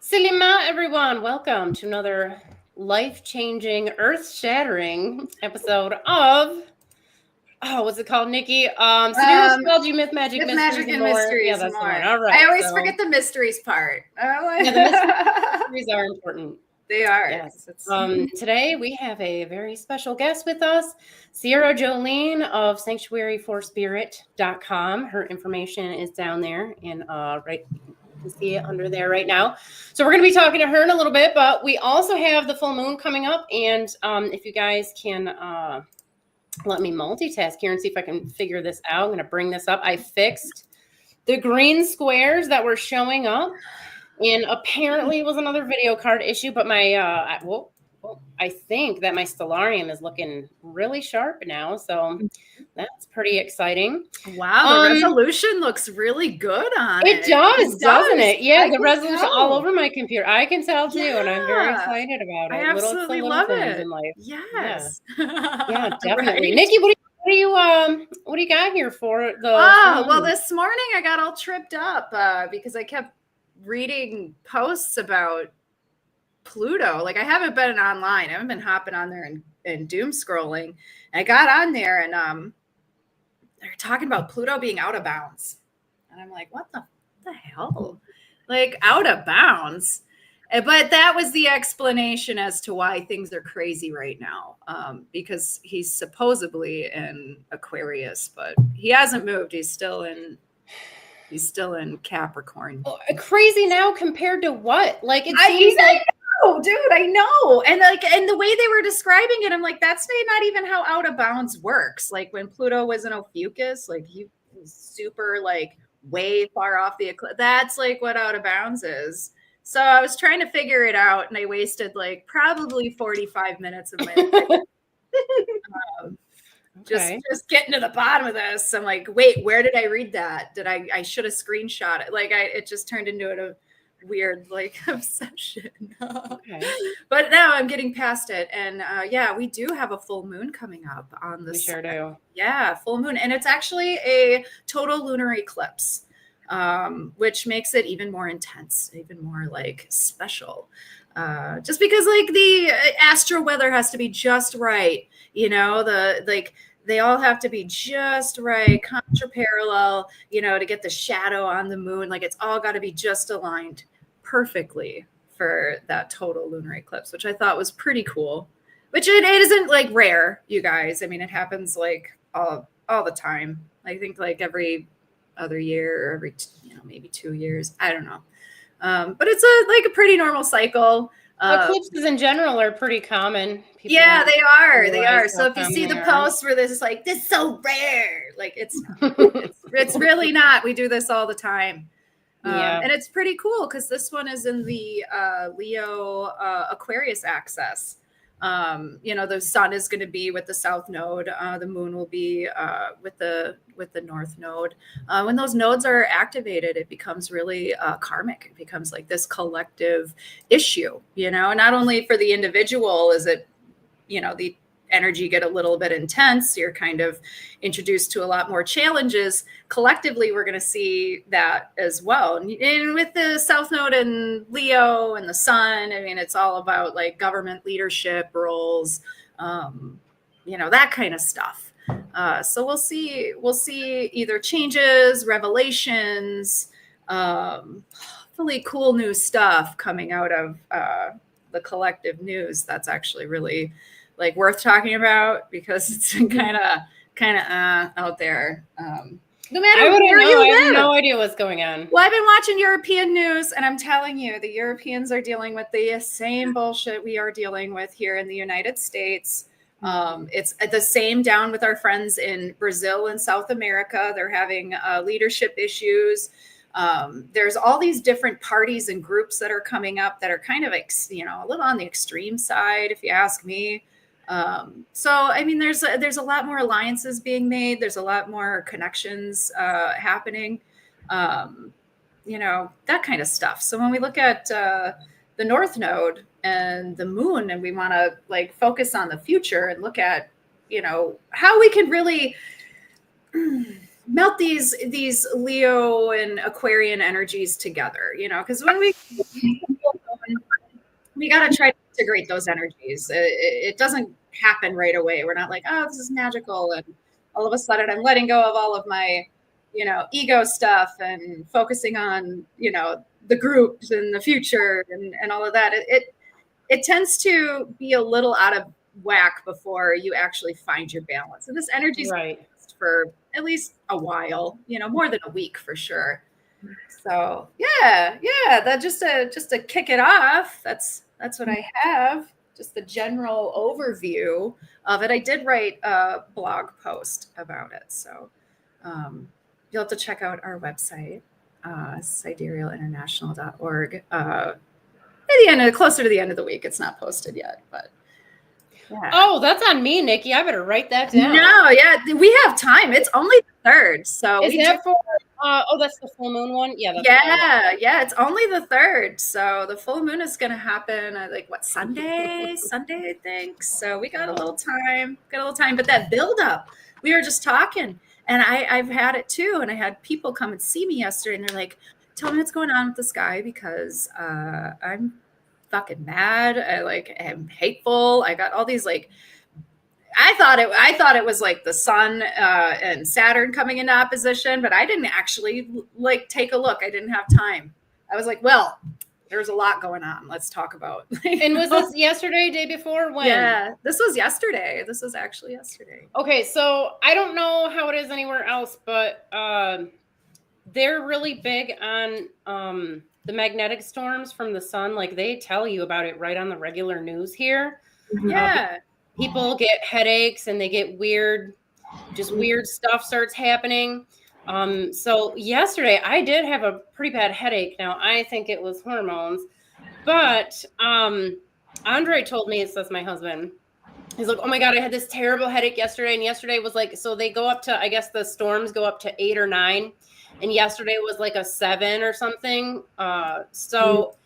Salima, everyone. Welcome to another life-changing, earth-shattering episode of, what's it called, Niki? Sidereal Astrology, Myth, Magic, Mysteries, and more. Mysteries yeah, that's and more. The one. All right. I always forget the mysteries part. Yeah, the mysteries are important. They are. Yes. Today we have a very special guest with us, Sierra Joleen of sanctuaryforspirit.com. Her information is down there and right. You can see it under there right now. So we're going to be talking to her in a little bit, but we also have the full moon coming up. And if you guys can let me multitask here and see if I can figure this out. I'm going to bring this up. I fixed the green squares that were showing up. And apparently it was another video card issue, but my, I think that my stellarium is looking really sharp now. So that's pretty exciting. Wow, the resolution looks really good on it. It does, doesn't it? Yeah, the resolution all over my computer. I can tell too, and I'm very excited about it. I absolutely love it. In life. Yes. Yeah, definitely. Right. Niki, what do you got here for the well, this morning I got all tripped up because I kept reading posts about Pluto. Like I haven't been online. I haven't been hopping on there and doom scrolling. And I got on there and they're talking about Pluto being out of bounds. And I'm like, what the hell? Like out of bounds. But that was the explanation as to why things are crazy right now. Because he's supposedly in Aquarius, but he hasn't moved. He's still in Capricorn. Crazy now compared to what? Like it seems like dude, I know. And the way they were describing it, I'm like, that's not even how out of bounds works. Like when Pluto was in Ophiuchus, like he was super like way far off the eclipse. That's like what out of bounds is. So I was trying to figure it out and I wasted like probably 45 minutes of my life. Just getting to the bottom of this. I'm like, wait, where did I read that? I should have screenshot it. Like it just turned into a weird like obsession. But now I'm getting past it. And we do have a full moon coming up on the sure do. Yeah, full moon. And it's actually a total lunar eclipse, which makes it even more intense, even more like special. Just because like the astro weather has to be just right. You know, they all have to be just right, contra-parallel, to get the shadow on the moon. Like it's all got to be just aligned perfectly for that total lunar eclipse, which I thought was pretty cool. Which it isn't like rare, you guys. I mean, it happens like all the time. I think like every other year or every maybe 2 years. I don't know. But it's a pretty normal cycle. Eclipses in general are pretty common. People they are. They are. So if you see the posts where this is like, this is so rare, like it's really not. We do this all the time. And it's pretty cool because this one is in the Leo Aquarius axis. The sun is going to be with the south node. The moon will be with the north node. When those nodes are activated, it becomes really karmic. It becomes like this collective issue. Not only for the individual is it, the energy get a little bit intense. You're kind of introduced to a lot more challenges. Collectively, we're going to see that as well. And with the South Node and Leo and the Sun, I mean, it's all about like government leadership roles, that kind of stuff. So we'll see either changes, revelations, really cool new stuff coming out of the collective news. That's actually really like worth talking about because it's kind of out there. No matter where you live. I have no idea what's going on. Well, I've been watching European news, and I'm telling you, the Europeans are dealing with the same bullshit we are dealing with here in the United States. It's the same down with our friends in Brazil and South America. They're having leadership issues. There's all these different parties and groups that are coming up that are kind of like, a little on the extreme side, if you ask me. So, I mean, there's a lot more alliances being made. There's a lot more connections happening, that kind of stuff. So when we look at the the North Node and the moon, and we want to like focus on the future and look at, how we can really melt these Leo and Aquarian energies together, because when we got to try to integrate those energies. It doesn't happen right away. We're not like, oh, this is magical, and all of a sudden I'm letting go of all of my, ego stuff and focusing on, the groups and the future and all of that. It tends to be a little out of whack before you actually find your balance. And this energy is right for at least a while, more than a week for sure. So yeah, that just to kick it off. That's what I have. Just the general overview of it. I did write a blog post about it, so you'll have to check out our website, siderealinternational.org. At the end, closer to the end of the week. It's not posted yet, but. Yeah. Oh, that's on me, Niki. I better write that down. No, yeah, we have time. It's only the 3rd, so is that for? That's the full moon one. Yeah. Yeah. It's only the 3rd, so the full moon is going to happen. Sunday, I think. So we got a little time. But that build up, we were just talking, and I've had it too. And I had people come and see me yesterday, and they're like, "Tell me what's going on with the sky because I'm fucking mad. I am hateful. I got all these I thought it was like the sun and Saturn coming into opposition, but I didn't actually take a look. I didn't have time. I was like, well, there's a lot going on. Let's talk about. And was this yesterday, day before? When? Yeah, this was yesterday. This was actually yesterday. Okay, so I don't know how it is anywhere else, but they're really big on the magnetic storms from the sun. They tell you about it right on the regular news here. Yeah. People get headaches and they get weird stuff starts happening. So yesterday I did have a pretty bad headache. Now I think it was hormones, but Andre told me, that's my husband. He's like, oh my God, I had this terrible headache yesterday. And yesterday was so they go up to, I guess the storms go up to 8 or 9. And yesterday was a 7 or something. So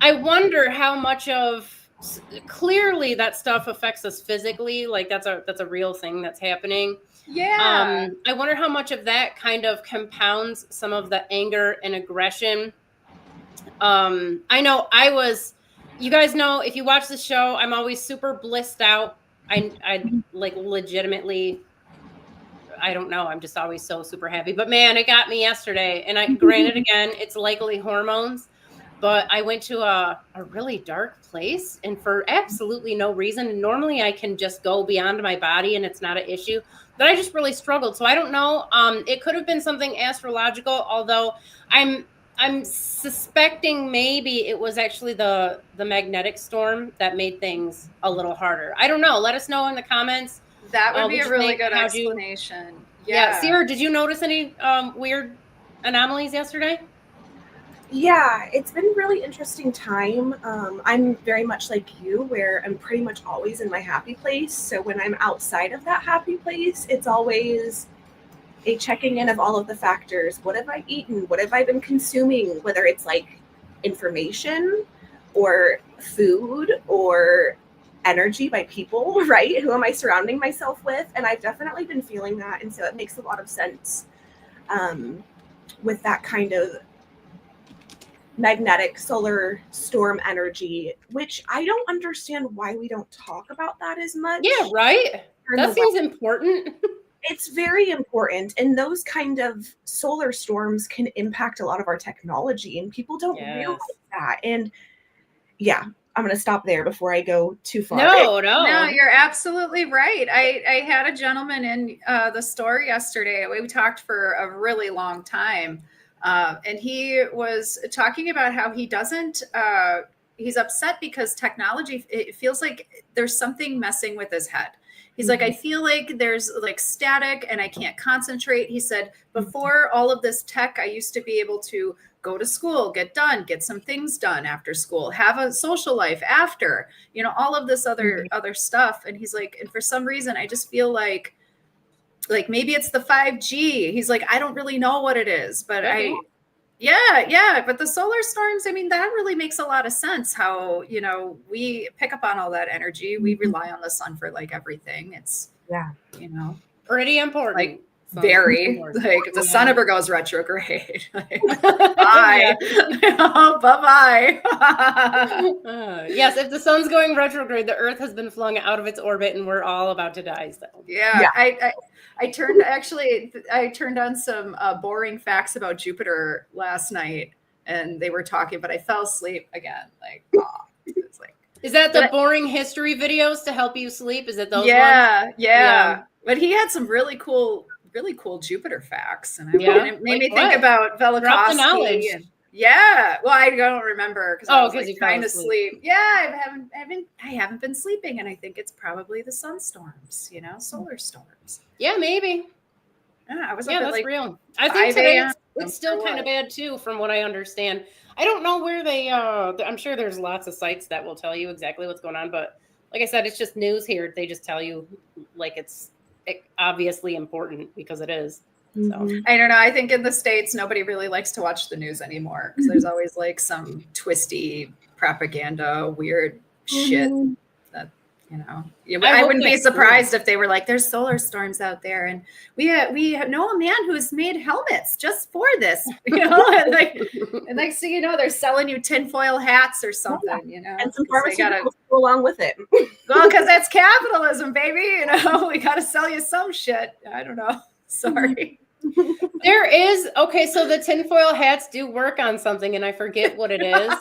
I wonder how much of, clearly that stuff affects us physically. That's a real thing that's happening. Yeah. I wonder how much of that kind of compounds some of the anger and aggression. I know you guys know, if you watch the show, I'm always super blissed out. I legitimately, I don't know. I'm just always so super happy. But man, it got me yesterday. And granted, again, it's likely hormones. But I went to a really dark place, and for absolutely no reason. And normally I can just go beyond my body and it's not an issue. But I just really struggled. So I don't know. It could have been something astrological, although I'm suspecting maybe it was actually the magnetic storm that made things a little harder. I don't know. Let us know in the comments. That would be a really good explanation. Yeah. Sierra, did you notice any weird anomalies yesterday? Yeah, it's been a really interesting time. I'm very much like you, where I'm pretty much always in my happy place. So when I'm outside of that happy place, it's always a checking in of all of the factors. What have I eaten? What have I been consuming? Whether it's information or food or energy by people, right? Who am I surrounding myself with? And I've definitely been feeling that. And so it makes a lot of sense with that kind of magnetic solar storm energy, which I don't understand why we don't talk about that as much. Yeah, right? That seems important. It's very important. And those kind of solar storms can impact a lot of our technology, and people don't realize that. And yeah, I'm going to stop there before I go too far. No, you're absolutely right. I had a gentleman in the store yesterday. We talked for a really long time. And he was talking about how he doesn't, he's upset because technology, it feels like there's something messing with his head. He's like, I feel like there's static and I can't concentrate. He said, before all of this tech, I used to be able to go to school, get some things done after school, have a social life after, all of this other stuff. And he's like, and for some reason, I just feel like maybe it's the 5G. He's like, I don't really know what it is, but Yeah. But the solar storms, I mean, that really makes a lot of sense how, you know, we pick up on all that energy. We rely on the sun for like everything. It's, you know, pretty important. Like, very like if the sun ever goes retrograde, like, bye. Bye. Yes, if the sun's going retrograde, the earth has been flung out of its orbit and we're all about to die. So I turned on some boring facts about Jupiter last night, and they were talking, but I fell asleep again. Like, it's like, is that the boring history videos to help you sleep? Is it those ones? Yeah. But he had some really cool Jupiter facts, and it made me think about Velikovsky. Well, I don't remember because I was like, trying to sleep. Yeah, I haven't been sleeping, and I think it's probably the sun storms, you know, solar storms. Yeah, maybe. Yeah, I was that's like real. I think today it's still kind of bad too, from what I understand. I don't know where they. I'm sure there's lots of sites that will tell you exactly what's going on, but like I said, it's just news here. They just tell you like it's obviously important because it is. So I don't know. I think in the States, nobody really likes to watch the news anymore because there's always like some twisty propaganda, weird shit that, you know, I wouldn't be surprised if they were like, there's solar storms out there. And we know a man who's made helmets just for this, you know, and next thing you know, they're selling you tinfoil hats or something, you know, and some pharmaceuticals go along with it. Well, because that's capitalism, baby. You know, we got to sell you some shit. I don't know. Sorry. There is, okay, so the tinfoil hats do work on something, and I forget what it is.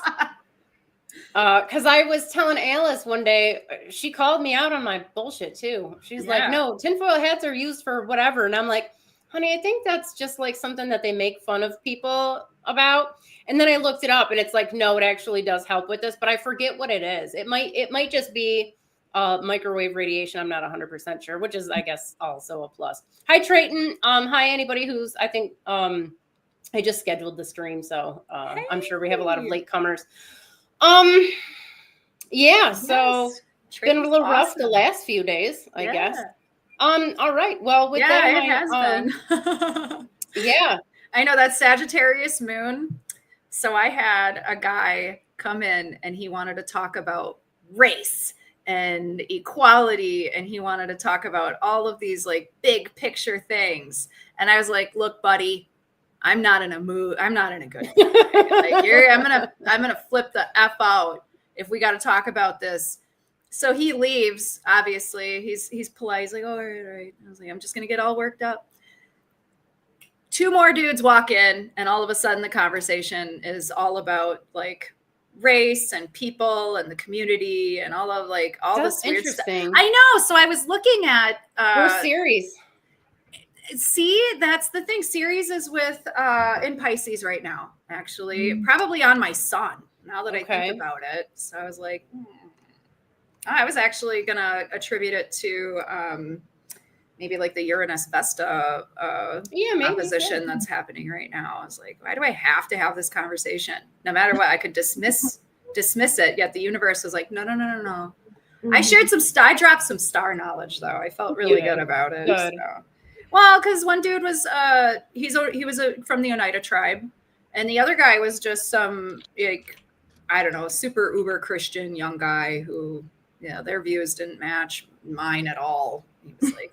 Because I was telling Alice one day, she called me out on my bullshit too. She's like, no, tinfoil hats are used for whatever. And I'm like, honey, I think that's just like something that they make fun of people about. And then I looked it up, and it's like, no, it actually does help with this, but I forget what it is. It might just be microwave radiation. I'm not 100% sure, which is, I guess, also a plus. Hi, Trayton. Hi, anybody who's, I think, I just scheduled the stream, so I'm sure we have a lot of latecomers. So it's been a little rough the last few days, I guess. All right. Well, with that, it has been. Yeah. I know that Sagittarius moon. So I had a guy come in, and he wanted to talk about race and equality, and he wanted to talk about all of these like big picture things. And I was like, look, buddy, I'm not in a mood. I'm not in a good mood. Like, I'm gonna flip the F out if we got to talk about this. So he leaves. Obviously, he's polite. He's like, oh, all right. I was like, I'm just gonna get all worked up. 2 more dudes walk in, and all of a sudden, the conversation is all about like race and people and the community and all of like all this weird stuff. I know. So I was looking at Ceres. See, that's the thing. Ceres is with in Pisces right now, actually, probably on my sun now that I think about it. So I was like, I was actually gonna attribute it to maybe like the Uranus Vesta opposition that's happening right now. I was like, why do I have to have this conversation? No matter what, I could dismiss it. Yet the universe was like, no. I dropped some star knowledge though. I felt really good about it. So. Well, because one dude was he was from the Oneida tribe, and the other guy was just some like, I don't know, super uber Christian young guy who, their views didn't match mine at all. He was like,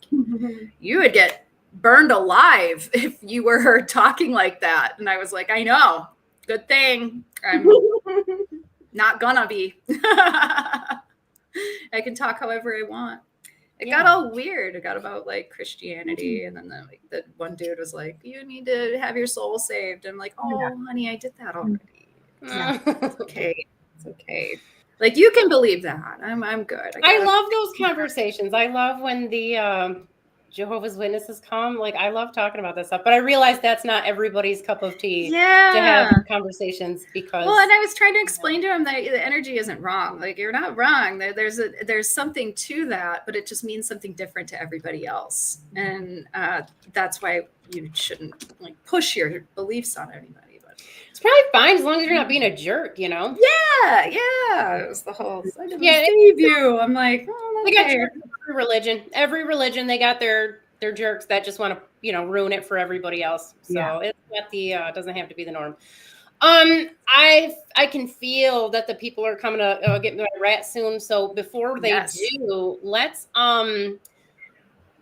you would get burned alive if you were talking like that. And I was like, I know. Good thing I'm not gonna be. I can talk however I want. It got all weird. It got about like Christianity. And then the one dude was like, you need to have your soul saved. And I'm like, honey, I did that already. It's okay. It's okay. Like, you can believe that. I'm good. I love those conversations. I love when the Jehovah's Witnesses come. Like, I love talking about this stuff. But I realize that's not everybody's cup of tea to have conversations because. Well, and I was trying to explain to him that the energy isn't wrong. Like, you're not wrong. There's something to that, but it just means something different to everybody else. And that's why you shouldn't like push your beliefs on anybody. It's probably fine as long as you're not being a jerk, you know? Yeah. It was the whole save you. I'm like, they got every religion. Every religion, they got their they're jerks that just want to, you know, ruin it for everybody else. So it's not the doesn't have to be the norm. I can feel that the people are coming to get me a rat soon. So before they do, let's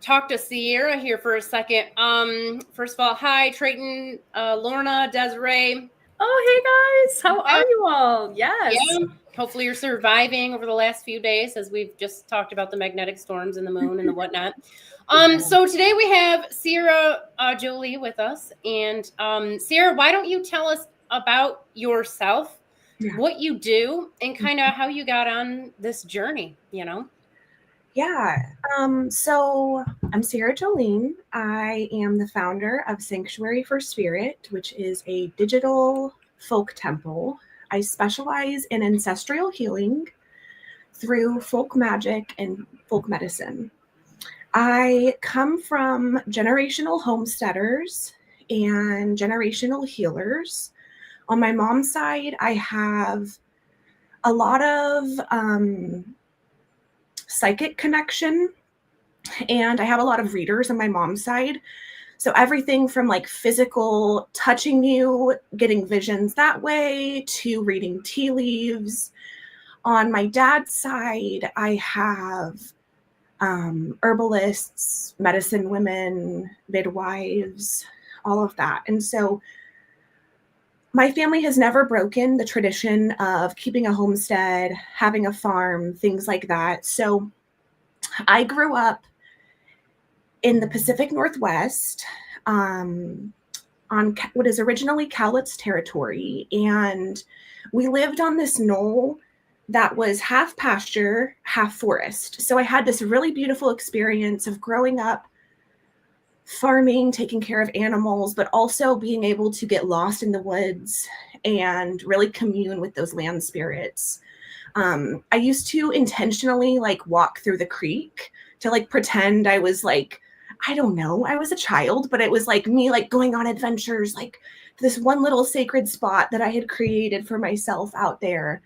talk to Sierra here for a second. First of all, hi Trayton, Lorna, Desiree. Oh, hey guys, how are you all? Yes. Yeah. Hopefully you're surviving over the last few days, as we've just talked about the magnetic storms and the moon and the whatnot. So today we have Sierra Jolie with us. And Sierra, why don't you tell us about yourself, what you do, and kind of how you got on this journey, you know? Yeah. So I'm Sierra Joleen. I am the founder of Sanctuary for Spirit, which is a digital folk temple. I specialize in ancestral healing through folk magic and folk medicine. I come from generational homesteaders and generational healers. On my mom's side, I have a lot of psychic connection, and I have a lot of readers on my mom's side. So everything from like physical touching you, getting visions that way, to reading tea leaves. On my dad's side, I have herbalists, medicine women, midwives, all of that. And so my family has never broken the tradition of keeping a homestead, having a farm, things like that. So I grew up in the Pacific Northwest on what is originally Cowlitz territory. And we lived on this knoll that was half pasture, half forest. So I had this really beautiful experience of growing up farming, taking care of animals, but also being able to get lost in the woods and really commune with those land spirits. I used to intentionally like walk through the creek to like pretend I was like, I don't know, I was a child, but it was like me like going on adventures, like this one little sacred spot that I had created for myself out there.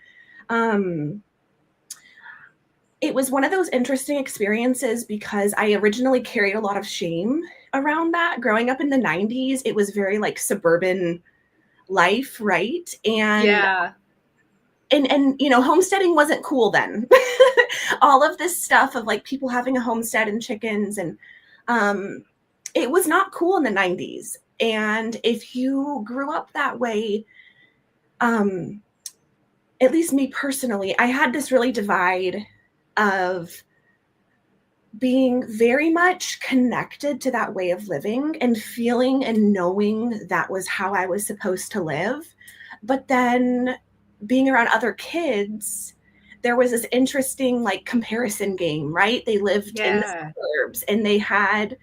It was one of those interesting experiences because I originally carried a lot of shame around that. Growing up in the 90s, it was very like suburban life, right? And and you know, homesteading wasn't cool then. All of this stuff of like people having a homestead and chickens, and it was not cool in the 90s. And if you grew up that way, at least me personally, I had this really divide of being very much connected to that way of living and feeling and knowing that was how I was supposed to live. But then being around other kids, there was this interesting like comparison game, right? They lived in the suburbs and they had,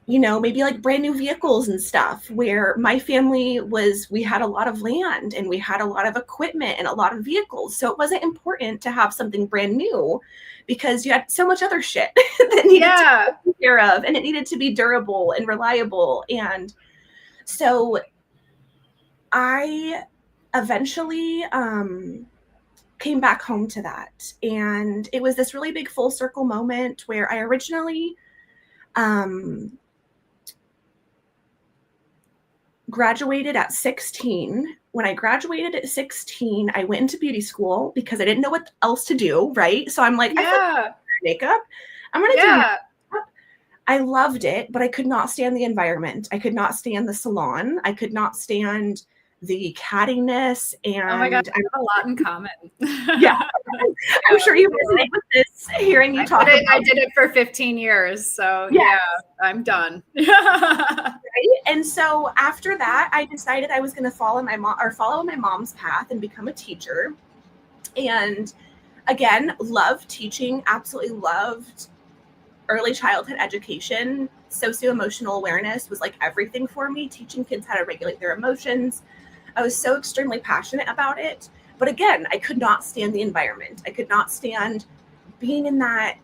you know, maybe like brand new vehicles and stuff, where my family we had a lot of land and we had a lot of equipment and a lot of vehicles. So it wasn't important to have something brand new because you had so much other shit that needed to be taken care of, and it needed to be durable and reliable. And so I eventually came back home to that. And it was this really big full circle moment where I originally graduated at 16. When I graduated at 16, I went into beauty school because I didn't know what else to do, right? So I'm like, I makeup. I'm going to do makeup. I loved it, but I could not stand the environment. I could not stand the salon. I could not stand the cattiness. And oh my God, I have a lot in common. Yeah. I'm sure you resonate with this, hearing you talk about it. I did it for 15 years. So yeah, I'm done. Right? And so after that, I decided I was going to follow my mom's path and become a teacher. And again, loved teaching, absolutely loved early childhood education. Socio-emotional awareness was like everything for me, teaching kids how to regulate their emotions. I was so extremely passionate about it. But again, I could not stand the environment. I could not stand being in that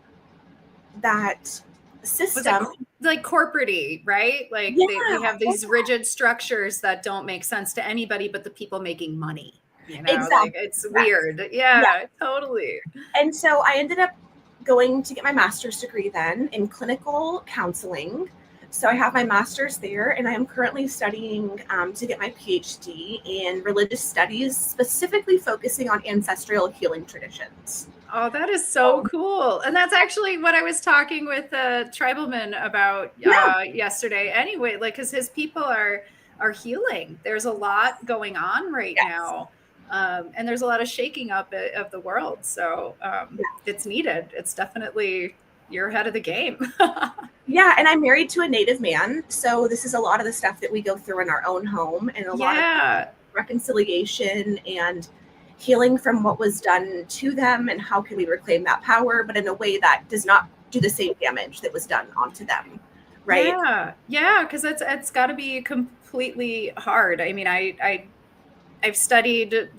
system. Like corporate-y, right? Like they have these rigid structures that don't make sense to anybody but the people making money. You know, exactly. Like it's weird. Yeah, totally. And so I ended up going to get my master's degree then in clinical counseling. So I have my master's there, and I am currently studying to get my PhD in religious studies, specifically focusing on ancestral healing traditions. Oh, that is so cool. And that's actually what I was talking with a tribalman about yesterday anyway, like, because his people are healing. There's a lot going on right now. And there's a lot of shaking up of the world. So it's needed. It's definitely, you're ahead of the game. Yeah, and I'm married to a Native man. So this is a lot of the stuff that we go through in our own home, and a lot of reconciliation and healing from what was done to them, and how can we reclaim that power, but in a way that does not do the same damage that was done onto them. Right? Yeah, because it's got to be completely hard. I mean, I've studied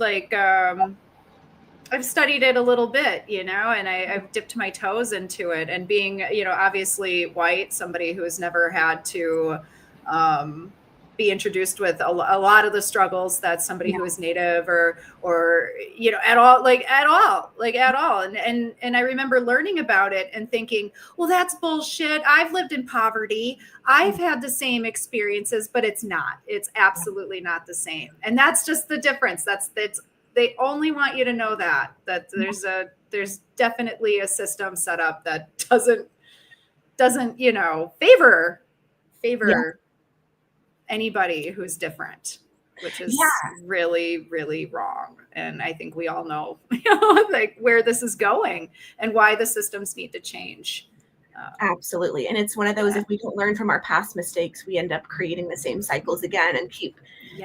I've studied it a little bit, and I've dipped my toes into it. And being, obviously white, somebody who has never had to be introduced with a lot of the struggles that somebody who is Native or at all. And I remember learning about it and thinking, well, that's bullshit. I've lived in poverty. I've had the same experiences, but it's not. It's absolutely not the same. And that's just the difference. They only want you to know that there's definitely a system set up that doesn't favor anybody who's different, which is really, really wrong. And I think we all know, like, where this is going and why the systems need to change. Absolutely. And it's one of those, if we don't learn from our past mistakes, we end up creating the same cycles again and keep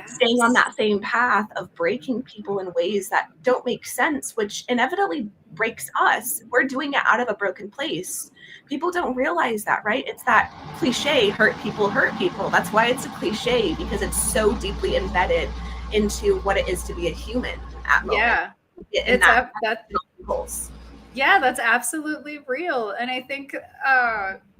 staying on that same path of breaking people in ways that don't make sense, which inevitably breaks us. We're doing it out of a broken place. People don't realize that, right? It's that cliche, hurt people hurt people. That's why it's a cliche, because it's so deeply embedded into what it is to be a human at moment. Yeah, that's absolutely real. And I think,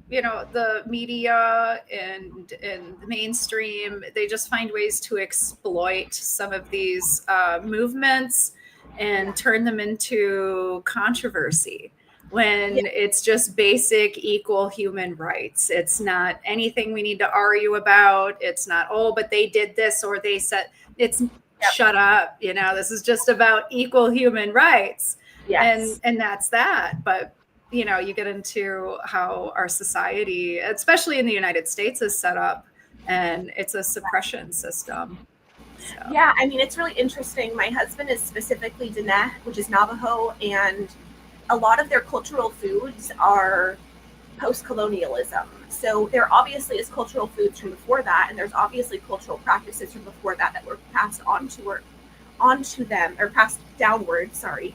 the media and the mainstream, they just find ways to exploit some of these movements and turn them into controversy when it's just basic equal human rights. It's not anything we need to argue about. It's not, oh, but they did this or they said, it's shut up. This is just about equal human rights. Yes. And that's that. But, you get into how our society, especially in the United States, is set up, and it's a suppression system. So. Yeah, I mean, it's really interesting. My husband is specifically Diné, which is Navajo, and a lot of their cultural foods are post-colonialism. So there obviously is cultural foods from before that, and there's obviously cultural practices from before that were passed onto them, or passed downward, sorry.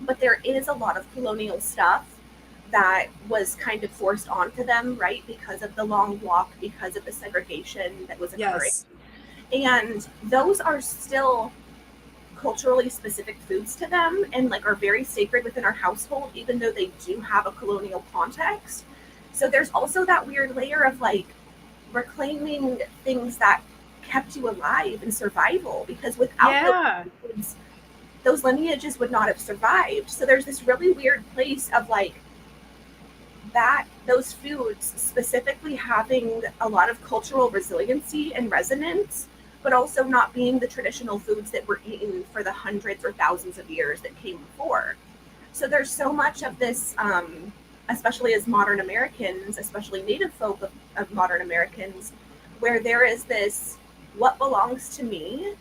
But there is a lot of colonial stuff that was kind of forced onto them, right? Because of the long walk, because of the segregation that was occurring. Yes. And those are still culturally specific foods to them, and are very sacred within our household, even though they do have a colonial context. So there's also that weird layer of reclaiming things that kept you alive in survival, because without those foods, those lineages would not have survived. So there's this really weird place of those foods specifically having a lot of cultural resiliency and resonance, but also not being the traditional foods that were eaten for the hundreds or thousands of years that came before. So there's so much of this, especially as modern Americans, especially Native folk of modern Americans, where there is this, what belongs to me,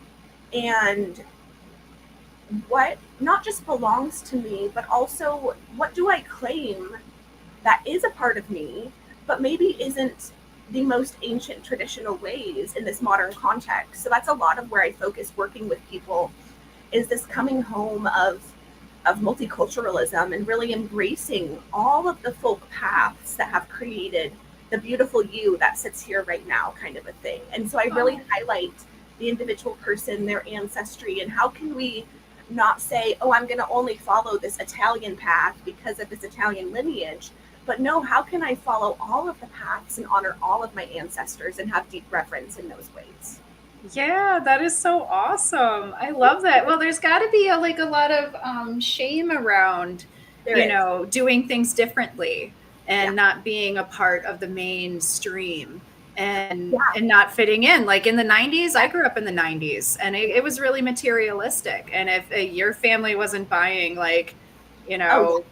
and what not just belongs to me, but also what do I claim that is a part of me, but maybe isn't the most ancient traditional ways in this modern context. So that's a lot of where I focus working with people, is this coming home of multiculturalism and really embracing all of the folk paths that have created the beautiful you that sits here right now, kind of a thing. And so I really highlight the individual person, their ancestry, and how can we not say, oh, I'm going to only follow this Italian path because of this Italian lineage, but no, how can I follow all of the paths and honor all of my ancestors and have deep reverence in those ways? Yeah, that is so awesome. I love that. Well, there's got to be a lot of shame around doing things differently and not being a part of the mainstream and not fitting in. Like in the 90s, I grew up in the 90s, and it was really materialistic. And if your family wasn't buying like, the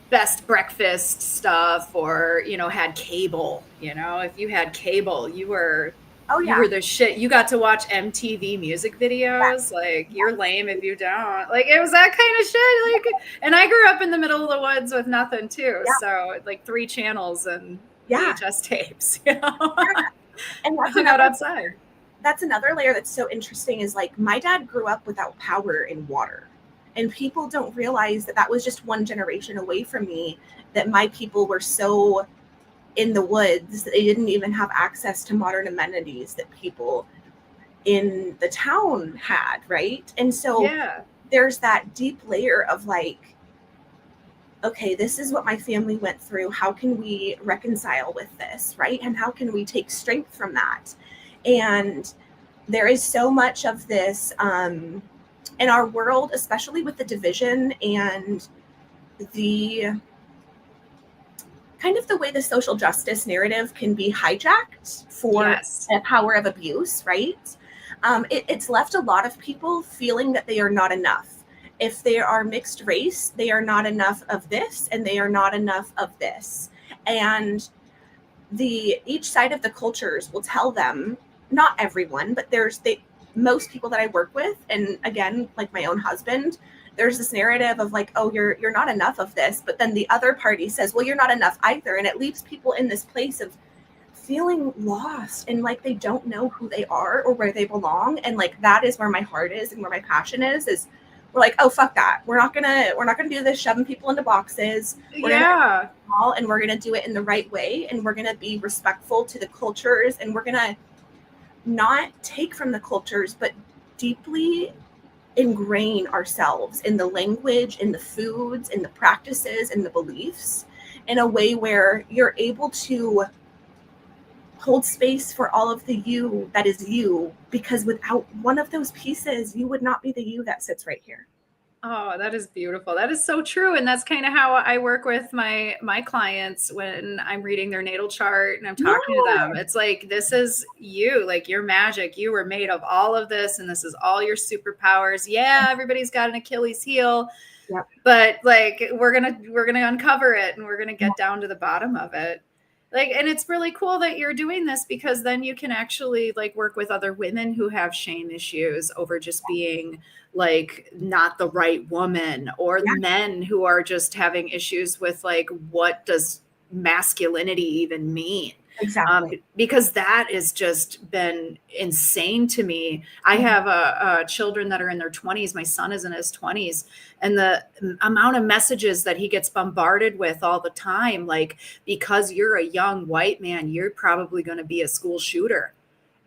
best breakfast stuff, or had cable, if you had cable, you were the shit. You got to watch MTV music videos. Like, you're lame if you don't. Like, it was that kind of shit. Like, and I grew up in the middle of the woods with nothing too. So like 3 channels and VHS tapes. And that's hung out outside. That's another layer that's so interesting, is like my dad grew up without power and water. And people don't realize that was just one generation away from me, that my people were so in the woods that they didn't even have access to modern amenities that people in the town had, right? And so there's that deep layer of like, okay, this is what my family went through. How can we reconcile with this, right? And how can we take strength from that? And there is so much of this in our world, especially with the division and the kind of the way the social justice narrative can be hijacked for the power of abuse, right? It's left a lot of people feeling that they are not enough. If they are mixed race, they are not enough of this, and they are not enough of this. And each side of the cultures will tell them, not everyone, but most people that I work with, and again, like my own husband, there's this narrative of like, oh, you're not enough of this, but then the other party says, well, you're not enough either, and it leaves people in this place of feeling lost and like they don't know who they are or where they belong. And like that is where my heart is and where my passion is we're like, oh, fuck that, we're not gonna do this shoving people into boxes. We're gonna do it in the right way, and we're gonna be respectful to the cultures, and we're gonna not take from the cultures, but deeply ingrain ourselves in the language, in the foods, in the practices, in the beliefs, in a way where you're able to hold space for all of the you that is you, because without one of those pieces, you would not be the you that sits right here. Oh, that is beautiful. That is so true. And that's kind of how I work with my clients when I'm reading their natal chart and I'm talking to them. It's like, this is you, like you're magic. You were made of all of this, and this is all your superpowers. Yeah, everybody's got an Achilles heel, but like we're gonna uncover it, and we're gonna get down to the bottom of it. Like, and it's really cool that you're doing this, because then you can actually like work with other women who have shame issues over just being like not the right woman, or men who are just having issues with like, what does masculinity even mean? Exactly. Because that has just been insane to me. I have children that are in their 20s. My son is in his 20s, and the amount of messages that he gets bombarded with all the time, like, because you're a young white man, you're probably going to be a school shooter.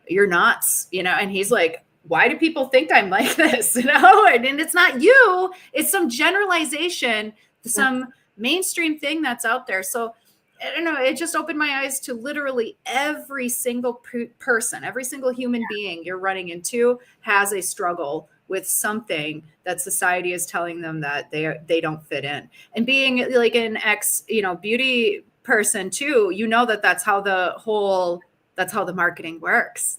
You're nuts, and he's like, why do people think I'm like this? And it's not you, it's some generalization, some mainstream thing that's out there. So I don't know, it just opened my eyes to literally every single person, every single human being you're running into has a struggle with something that society is telling them that they don't fit in. And being like an beauty person too, that's how the marketing works.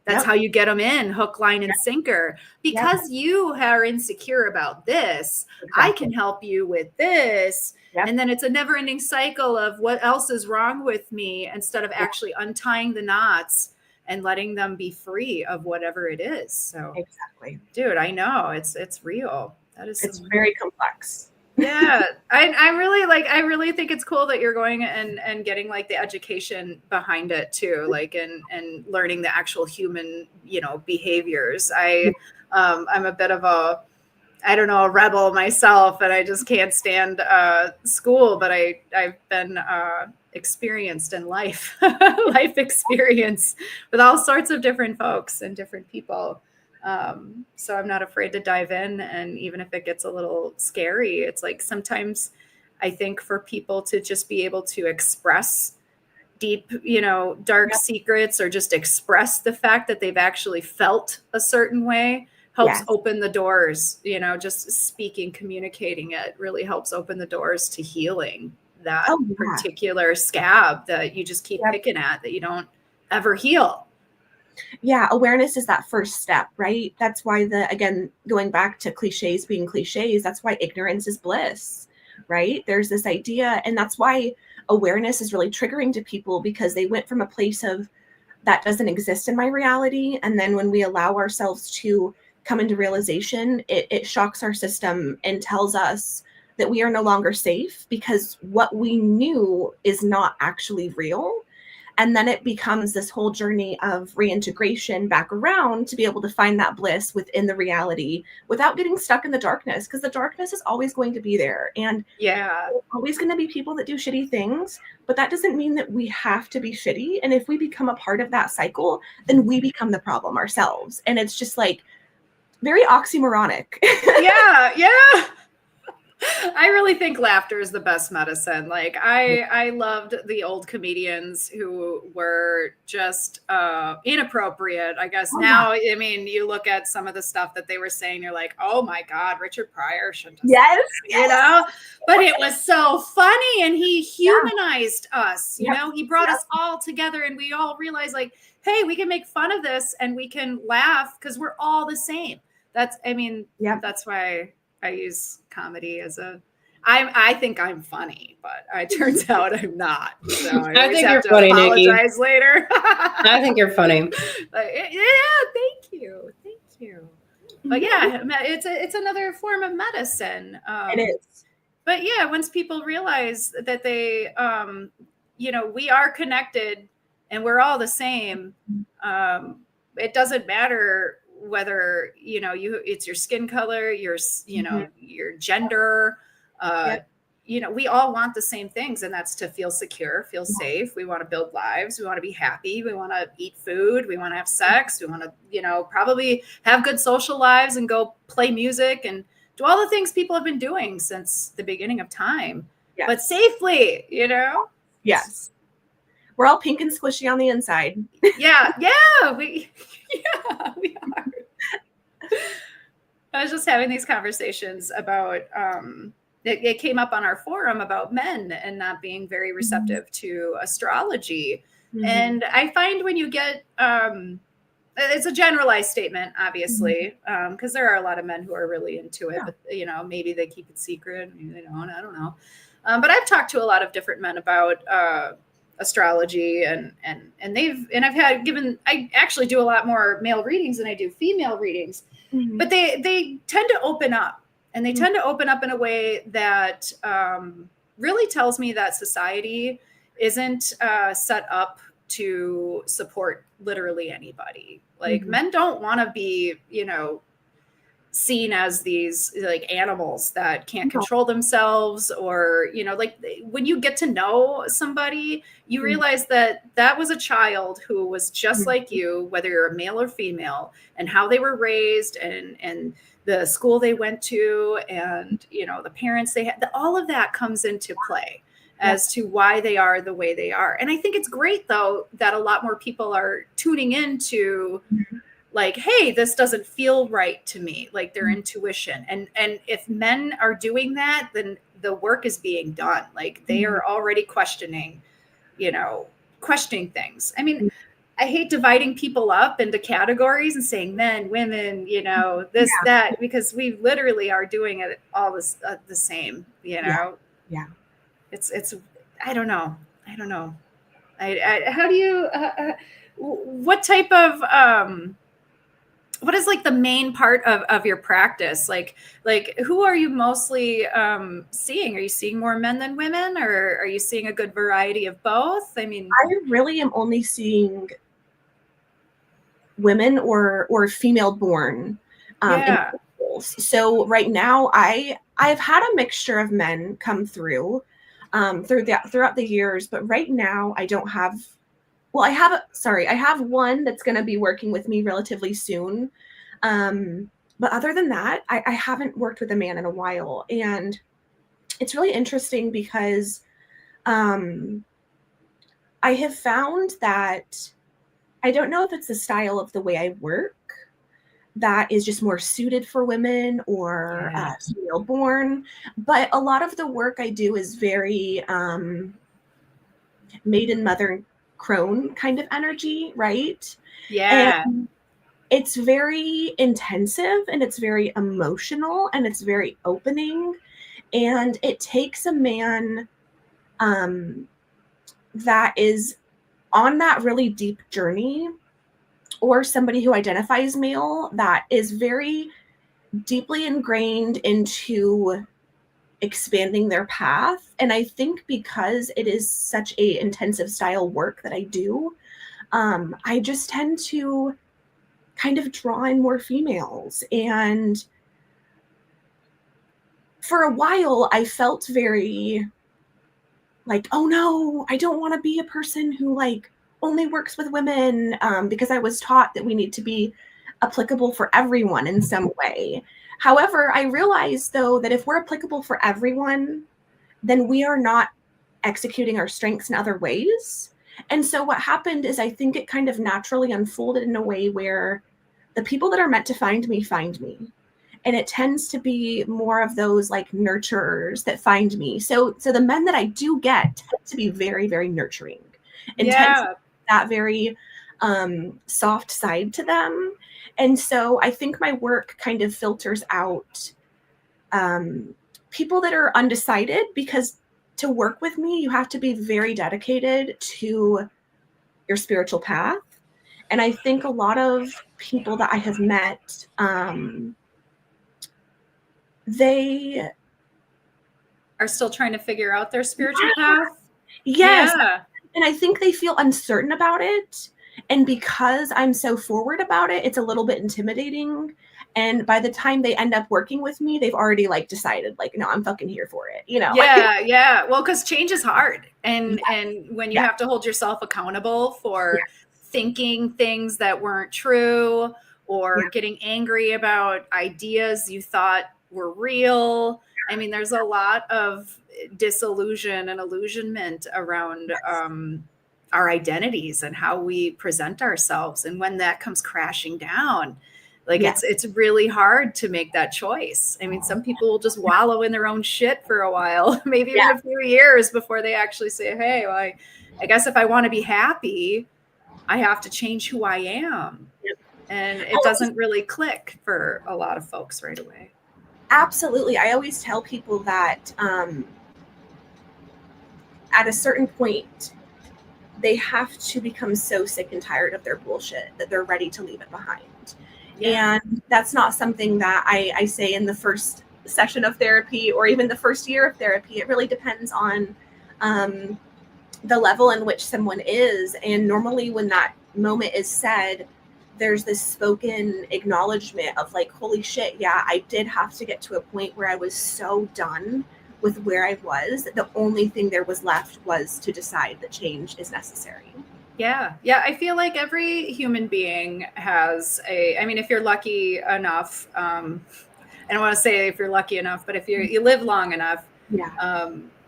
That's how you get them in, hook, line, and sinker. Because you are insecure about this, I can help you with this. And then it's a never-ending cycle of what else is wrong with me, instead of actually untying the knots and letting them be free of whatever it is. So exactly, dude, I know it's real. It's very complex. Yeah, I really think it's cool that you're going and getting like the education behind it too, like and learning the actual human behaviors. I'm a bit of a rebel myself, and I just can't stand school, but I've been experienced in life experience with all sorts of different folks and different people. So I'm not afraid to dive in. And even if it gets a little scary, it's like, sometimes I think for people to just be able to express deep, dark secrets, or just express the fact that they've actually felt a certain way, helps open the doors, you know, just speaking, communicating it really helps open the doors to healing that particular scab that you just keep picking at, that you don't ever heal. Yeah, awareness is that first step, right? That's why again, going back to cliches being cliches, that's why ignorance is bliss, right? There's this idea, and that's why awareness is really triggering to people, because they went from a place of that doesn't exist in my reality. And then when we allow ourselves to come into realization, it shocks our system and tells us that we are no longer safe, because what we knew is not actually real. And then it becomes this whole journey of reintegration back around to be able to find that bliss within the reality without getting stuck in the darkness, because the darkness is always going to be there. And there's always going to be people that do shitty things, but that doesn't mean that we have to be shitty. And if we become a part of that cycle, then we become the problem ourselves. And it's just like very oxymoronic. Yeah. I really think laughter is the best medicine. Like I loved the old comedians who were just inappropriate. I guess now, I mean, you look at some of the stuff that they were saying, you're like, oh my God, Richard Pryor shouldn't have said that, you know? But it was so funny, and he humanized us, you know? He brought us all together, and we all realized, like, hey, we can make fun of this and we can laugh because we're all the same. That's why I use comedy as I think I'm funny, but it turns out I'm not. So I think you're funny, apologize Niki. Later. I think you're funny. Thank you. But yeah, it's another form of medicine. It is. But yeah, once people realize that they, you know, we are connected and we're all the same. It doesn't matter whether, you know, it's your skin color, your, you know, your gender, you know, we all want the same things, and that's to feel secure, feel safe. We want to build lives. We want to be happy. We want to eat food. We want to have sex. We want to, you know, probably have good social lives and go play music and do all the things people have been doing since the beginning of time, but safely, you know? Yes. We're all pink and squishy on the inside. We are. I was just having these conversations about, it came up on our forum about men and not being very receptive to astrology. And I find when you get, it's a generalized statement, obviously, because there are a lot of men who are really into it, but, you know, maybe they keep it secret. Maybe they don't, I don't know. But I've talked to a lot of different men about, astrology and I actually do a lot more male readings than I do female readings, but they tend to open up, and they tend to open up in a way that really tells me that society isn't set up to support literally anybody. Like men don't want to be, you know, seen as these like animals that can't control themselves, or, you know, like when you get to know somebody, you realize that that was a child who was just like you, whether you're a male or female, and how they were raised, and the school they went to, and, you know, the parents they had, all of that comes into play as to why they are the way they are. And I think it's great, though, that a lot more people are tuning into like, hey, this doesn't feel right to me, like their intuition. And if men are doing that, then the work is being done. Like they are already questioning things. I mean, I hate dividing people up into categories and saying men, women, you know, this, that, because we literally are doing it all the same, you know? Yeah. It's, I don't know. How do you, what type of, what is like the main part of your practice? Like who are you mostly seeing? Are you seeing more men than women, or are you seeing a good variety of both? I mean, I really am only seeing women or female born. So right now I've had a mixture of men come through throughout the years, but right now I don't have. Well, I have one that's going to be working with me relatively soon. But other than that, I haven't worked with a man in a while. And it's really interesting because I have found that I don't know if it's the style of the way I work, that is just more suited for women or female born. But a lot of the work I do is very maiden, mother, crone kind of energy, right? Yeah. And it's very intensive and it's very emotional and it's very opening. And it takes a man that is on that really deep journey, or somebody who identifies male that is very deeply ingrained into expanding their path. And I think because it is such a intensive style work that I do, I just tend to kind of draw in more females. And for a while, I felt very like, oh no, I don't want to be a person who like only works with women, because I was taught that we need to be applicable for everyone in some way. However, I realized though that if we're applicable for everyone, then we are not executing our strengths in other ways. And so what happened is I think it kind of naturally unfolded in a way where the people that are meant to find me find me. And it tends to be more of those like nurturers that find me. So the men that I do get tend to be very, very nurturing and tend to have that very soft side to them. And so I think my work kind of filters out people that are undecided, because to work with me, you have to be very dedicated to your spiritual path. And I think a lot of people that I have met, they are still trying to figure out their spiritual path. Yes. Yeah. And I think they feel uncertain about it. And because I'm so forward about it, it's a little bit intimidating. And by the time they end up working with me, they've already like decided like, no, I'm fucking here for it. You know? Yeah. Well, because change is hard. And when you have to hold yourself accountable for thinking things that weren't true, or getting angry about ideas you thought were real. I mean, there's a lot of disillusion and illusionment around our identities and how we present ourselves. And when that comes crashing down, like it's really hard to make that choice. I mean, some people will just wallow in their own shit for a while, maybe even a few years before they actually say, hey, well, I guess if I want to be happy, I have to change who I am. And it doesn't really click for a lot of folks right away. Absolutely. I always tell people that at a certain point, they have to become so sick and tired of their bullshit that they're ready to leave it behind. Yeah. And that's not something that I say in the first session of therapy or even the first year of therapy. It really depends on the level in which someone is. And normally when that moment is said, there's this spoken acknowledgement of like, holy shit, yeah, I did have to get to a point where I was so done with where I was that the only thing there was left was to decide that change is necessary. Yeah. I feel like every human being has I mean, if you're lucky enough, I don't want to say if you're lucky enough, but if you live long enough,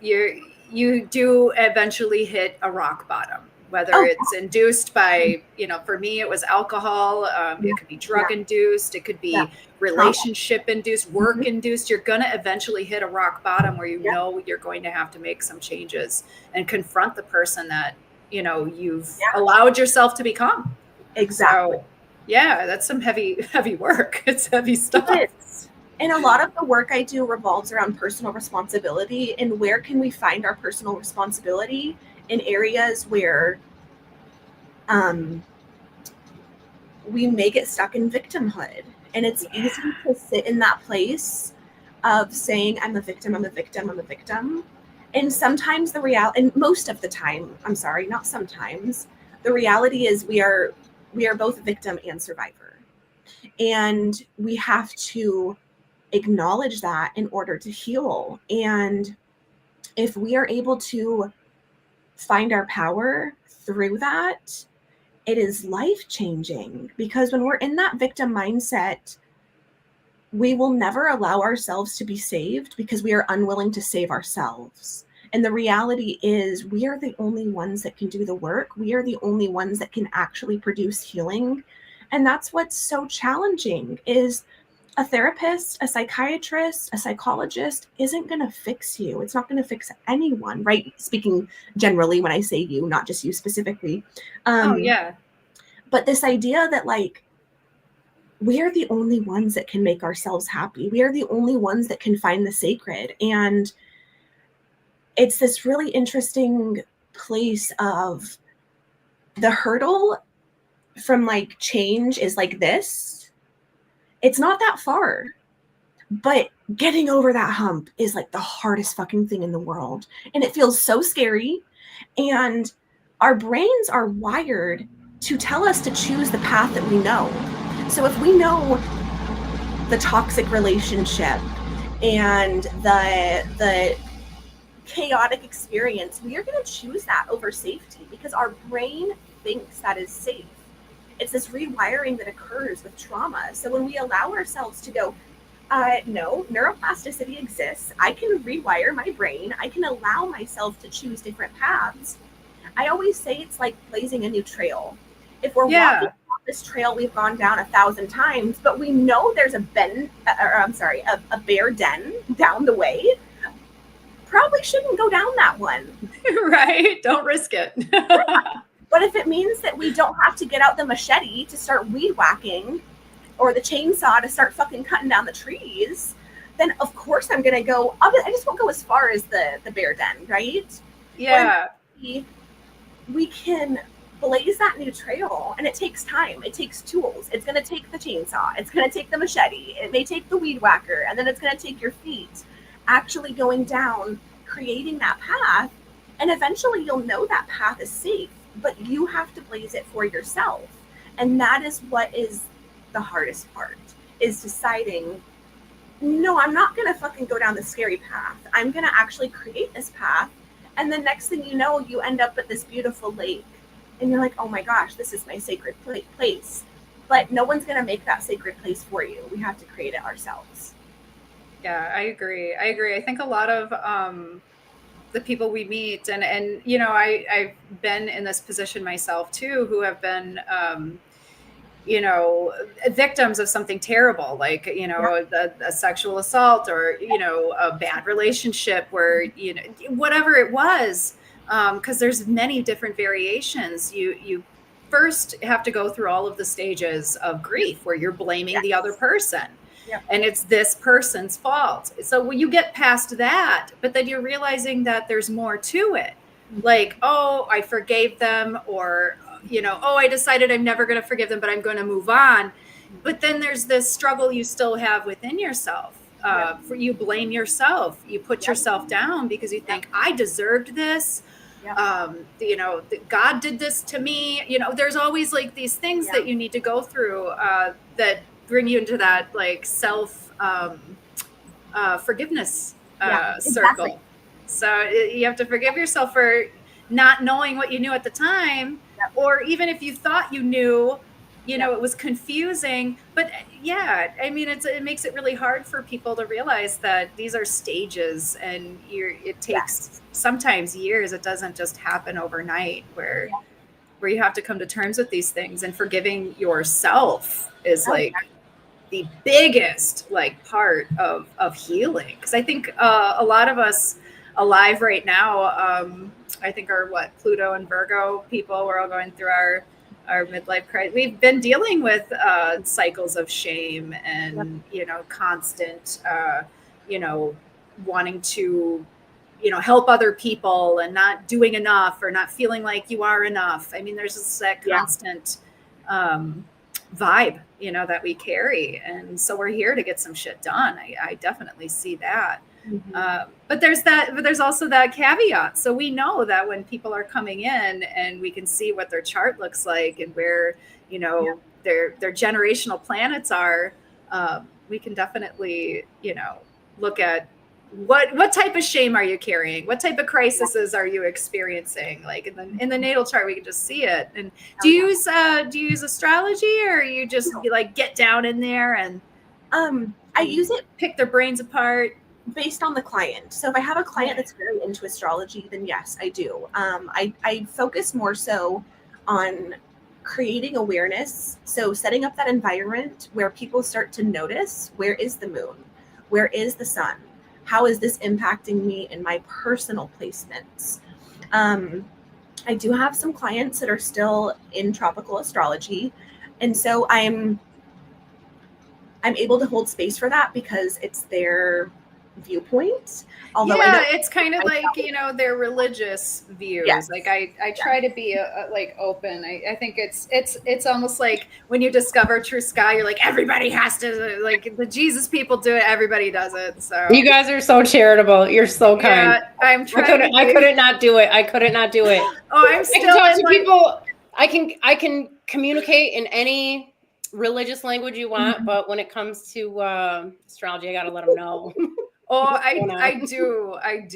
you do eventually hit a rock bottom. Whether it's induced by, for me, it was alcohol. It could be drug induced. It could be relationship induced, work induced. You're going to eventually hit a rock bottom where know you're going to have to make some changes and confront the person that, you've allowed yourself to become. Exactly. So, that's some heavy work. It's heavy stuff. It is. And a lot of the work I do revolves around personal responsibility. And where can we find our personal responsibility? In areas where we may get stuck in victimhood. And it's easy to sit in that place of saying, I'm a victim. And sometimes and most of the time, I'm sorry, not sometimes, the reality is we are both victim and survivor. And we have to acknowledge that in order to heal. And if we are able to find our power through that, it is life-changing, because when we're in that victim mindset, we will never allow ourselves to be saved because we are unwilling to save ourselves. And the reality is we are the only ones that can do the work. We are the only ones that can actually produce healing And that's what's so challenging is a therapist, a psychiatrist, a psychologist isn't going to fix you. It's not going to fix anyone, right? Speaking generally when I say you, not just you specifically. Oh, yeah. But this idea that like, we are the only ones that can make ourselves happy. We are the only ones that can find the sacred. And it's this really interesting place of the hurdle from like change is like this. It's not that far, but getting over that hump is like the hardest fucking thing in the world. And it feels so scary. And our brains are wired to tell us to choose the path that we know. So if we know the toxic relationship and the chaotic experience, we are going to choose that over safety because our brain thinks that is safe. It's this rewiring that occurs with trauma. So when we allow ourselves to go, no, neuroplasticity exists. I can rewire my brain. I can allow myself to choose different paths. I always say it's like blazing a new trail. If we're walking off this trail we've gone down 1,000 times, but we know there's a bear den down the way, probably shouldn't go down that one. Right? Don't risk it. But if it means that we don't have to get out the machete to start weed whacking or the chainsaw to start fucking cutting down the trees, then of course I'm going to go. I just won't go as far as the bear den, right? Yeah. We can blaze that new trail, and it takes time. It takes tools. It's going to take the chainsaw. It's going to take the machete. It may take the weed whacker, and then it's going to take your feet actually going down, creating that path. And eventually you'll know that path is safe, but you have to blaze it for yourself. And that is what is the hardest part, is deciding, no, I'm not going to fucking go down the scary path. I'm going to actually create this path. And the next thing you know, you end up at this beautiful lake and you're like, oh my gosh, this is my sacred place. But no one's going to make that sacred place for you. We have to create it ourselves. Yeah, I agree. I think a lot of the people we meet, and you know, I've been in this position myself too, who have been, you know, victims of something terrible, like, you know, a sexual assault, or, you know, a bad relationship, where, you know, whatever it was, because there's many different variations. You first have to go through all of the stages of grief where you're blaming the other person. Yeah. And it's this person's fault. So when you get past that, but then you're realizing that there's more to it. Like, oh, I forgave them, or, you know, oh, I decided I'm never going to forgive them, but I'm going to move on. But then there's this struggle you still have within yourself. For you blame yourself. You put yourself down because you think, I deserved this. You know, God did this to me. You know, there's always like these things that you need to go through that bring you into that like self forgiveness circle. So you have to forgive yourself for not knowing what you knew at the time, or even if you thought you knew, you know, it was confusing. But yeah, I mean, it makes it really hard for people to realize that these are stages, and it takes sometimes years. It doesn't just happen overnight, where you have to come to terms with these things. And forgiving yourself is like the biggest like part of healing. Because I think a lot of us alive right now, I think are Pluto and Virgo people. We're all going through our midlife crisis. We've been dealing with cycles of shame and you know, constant you know, wanting to, you know, help other people and not doing enough, or not feeling like you are enough. I mean, there's just that constant vibe, you know, that we carry. And so we're here to get some shit done. I definitely see that. But there's also that caveat. So we know that when people are coming in and we can see what their chart looks like and where, you know, their generational planets are, we can definitely, you know, look at what type of shame are you carrying? What type of crises are you experiencing? Like in the natal chart, we can just see it. And do you use astrology, or you just like get down in there and I use it, pick their brains apart based on the client. So if I have a client that's very into astrology, then yes, I do. I focus more so on creating awareness. So setting up that environment where people start to notice, where is the moon? Where is the sun? How is this impacting me in my personal placements? I do have some clients that are still in tropical astrology. And so I'm able to hold space for that because it's their viewpoint. Although it's kind of like, their religious views. Yes. Like I try to be like open. I think it's almost like when you discover true sky, you're like, everybody has to, like the Jesus people do it. Everybody does it. So you guys are so charitable. You're so kind. Yeah, I'm trying. I couldn't not do it. I couldn't not do it. Oh, I'm still I can talk to people. I can communicate in any religious language you want, but when it comes to astrology, I got to let them know. Oh, I do. I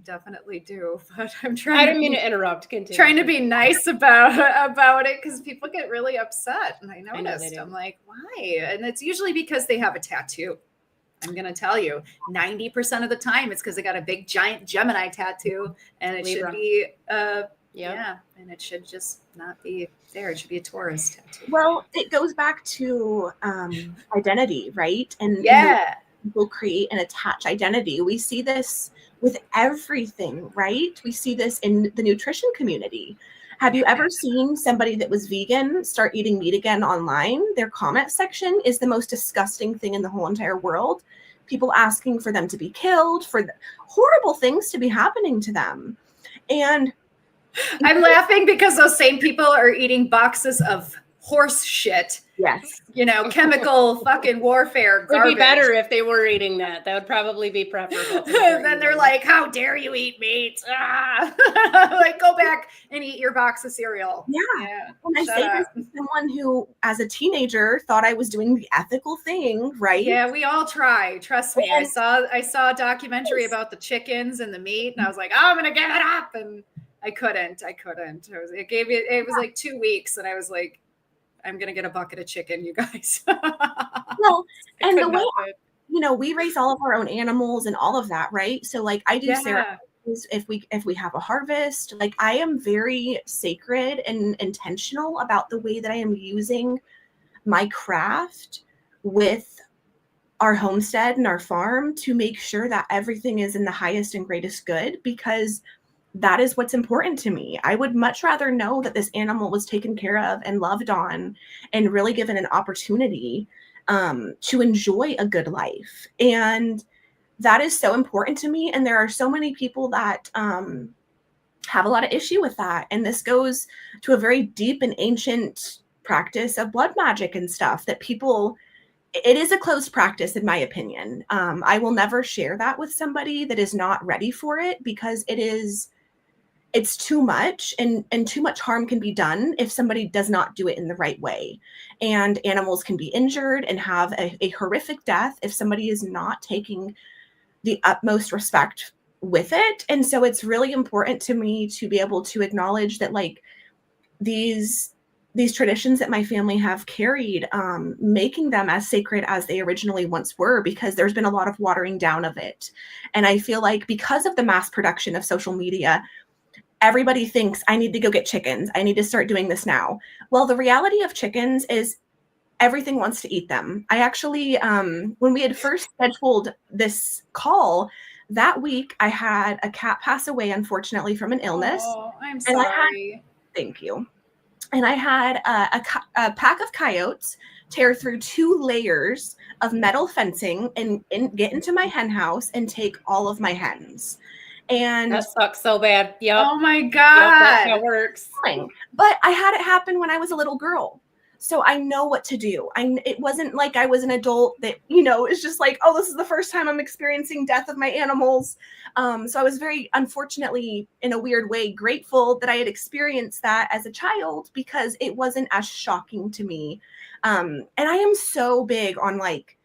definitely do. But I'm trying. I didn't mean to interrupt. Continue. Trying to be nice about it because people get really upset, and I noticed. I'm like, why? And it's usually because they have a tattoo. I'm gonna tell you, 90% of the time, it's because they got a big giant Gemini tattoo, and it Libra. should be yeah, and it should just not be there. It should be a Taurus tattoo. Well, it goes back to identity, right? And people create and attach identity. We see this with everything, right? We see this in the nutrition community. Have you ever seen somebody that was vegan start eating meat again online? Their comment section is the most disgusting thing in the whole entire world. People asking for them to be killed, for horrible things to be happening to them. And I'm laughing because those same people are eating boxes of horse shit. Yes. Chemical fucking warfare garbage. It would be better if they were eating that. That would probably be preferable. Then they're like, how dare you eat meat? Like, go back and eat your box of cereal. Yeah. And I say this as someone who, as a teenager, thought I was doing the ethical thing, right? Yeah, we all try. Trust me. I saw a documentary about the chickens and the meat, and I was like, oh, I'm going to give it up. And I couldn't. It was like 2 weeks, and I was like, I'm going to get a bucket of chicken, you guys. Well, and the way, we raise all of our own animals and all of that, right? So like I do ceremonies if we have a harvest. Like I am very sacred and intentional about the way that I am using my craft with our homestead and our farm to make sure that everything is in the highest and greatest good, because that is what's important to me. I would much rather know that this animal was taken care of and loved on and really given an opportunity to enjoy a good life. And that is so important to me. And there are so many people that have a lot of issue with that. And this goes to a very deep and ancient practice of blood magic and stuff that people, it is a closed practice, in my opinion. I will never share that with somebody that is not ready for it, because it's too much, and too much harm can be done if somebody does not do it in the right way. And animals can be injured and have a horrific death if somebody is not taking the utmost respect with it. And so it's really important to me to be able to acknowledge that, like, these traditions that my family have carried, making them as sacred as they originally once were, because there's been a lot of watering down of it. And I feel like because of the mass production of social media, everybody thinks I need to go get chickens. I need to start doing this now. Well, the reality of chickens is everything wants to eat them. I actually, when we had first scheduled this call, that week I had a cat pass away, unfortunately, from an illness. Oh, I'm sorry. Thank you. And I had a pack of coyotes tear through 2 layers of metal fencing and get into my hen house and take all of my hens. And that sucks so bad. Yep. Oh my God. Yep, that's how it works. But I had it happen when I was a little girl. So I know what to do. It wasn't like I was an adult that, it's just like, oh, this is the first time I'm experiencing death of my animals. So I was very, unfortunately, in a weird way, grateful that I had experienced that as a child, because it wasn't as shocking to me. And I am so big on like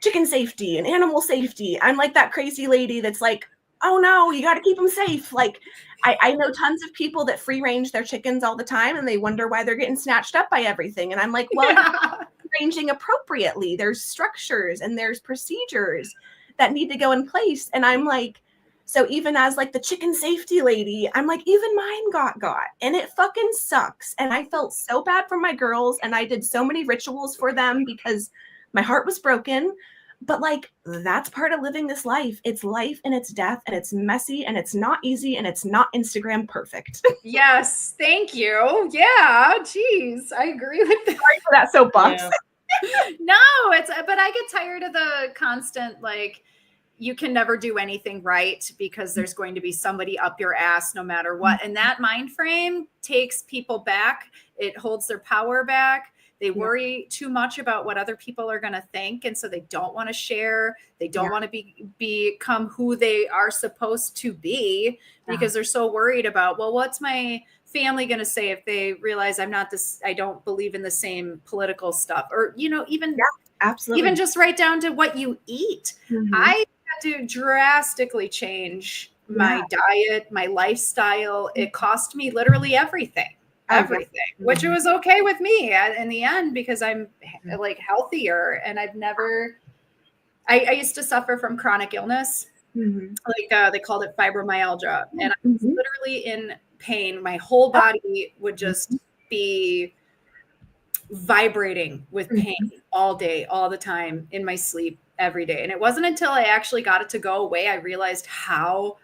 chicken safety and animal safety. I'm like that crazy lady that's like, oh no, you got to keep them safe. Like I know tons of people that free range their chickens all the time, and they wonder why they're getting snatched up by everything. And I'm like, well, ranging appropriately. There's structures and there's procedures that need to go in place. And I'm like, So even as like the chicken safety lady, I'm like, even mine got, and it fucking sucks. And I felt so bad for my girls, and I did so many rituals for them because my heart was broken. But like, that's part of living this life. It's life and it's death, and it's messy, and it's not easy, and it's not Instagram perfect. Yes, thank you. Yeah, geez, I agree with that. Sorry for that soapbox. Yeah. No, but I get tired of the constant, like, you can never do anything right because there's going to be somebody up your ass no matter what. And that mind frame takes people back. It holds their power back. They worry too much about what other people are going to think. And so they don't want to share. They don't want to become who they are supposed to be because they're so worried about, well, what's my family going to say if they realize I don't believe in the same political stuff, or, even, absolutely. Even just right down to what you eat. I had to drastically change my diet, my lifestyle. It cost me literally everything, which was okay with me in the end because I'm like healthier, and I used to suffer from chronic illness. Like they called it fibromyalgia, and I was literally in pain. My whole body would just be vibrating with pain all day, all the time, in my sleep, every day. And it wasn't until I actually got it to go away, I realized how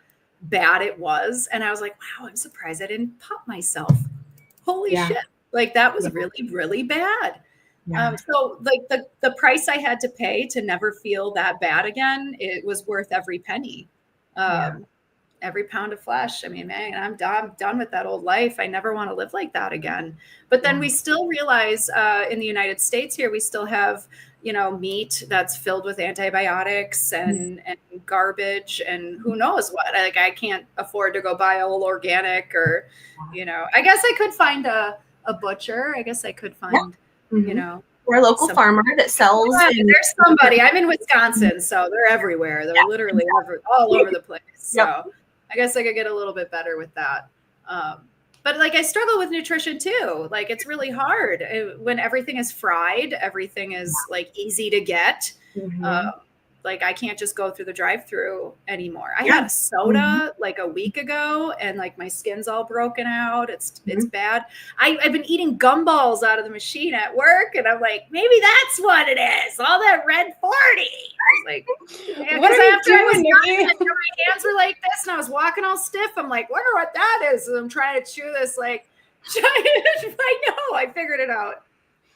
bad it was. And I was like, wow, I'm surprised I didn't pop myself. Holy shit. Like that was really, really bad. So like the price I had to pay to never feel that bad again, it was worth every penny. Every pound of flesh. I mean, man, I'm done with that old life. I never want to live like that again. But then we still realize in the United States here, we still have, meat that's filled with antibiotics and garbage and who knows what. Like I can't afford to go buy all organic or, I guess I could find a butcher. I guess I could find, or a local farmer that sells. There's somebody. I'm in Wisconsin, so they're everywhere. They're literally all over the place. So I guess I could get a little bit better with that. But like I struggle with nutrition too. Like it's really hard when everything is fried, everything is like easy to get. Like I can't just go through the drive-through anymore. I had a soda like a week ago, and like my skin's all broken out. It's bad. I've been eating gumballs out of the machine at work, and I'm like, maybe that's what it is. All that red 40. Like, what are you doing, Niki? My hands were like this, and I was walking all stiff. I'm like, wonder what that is. And I'm trying to chew this like giant. I know. I figured it out.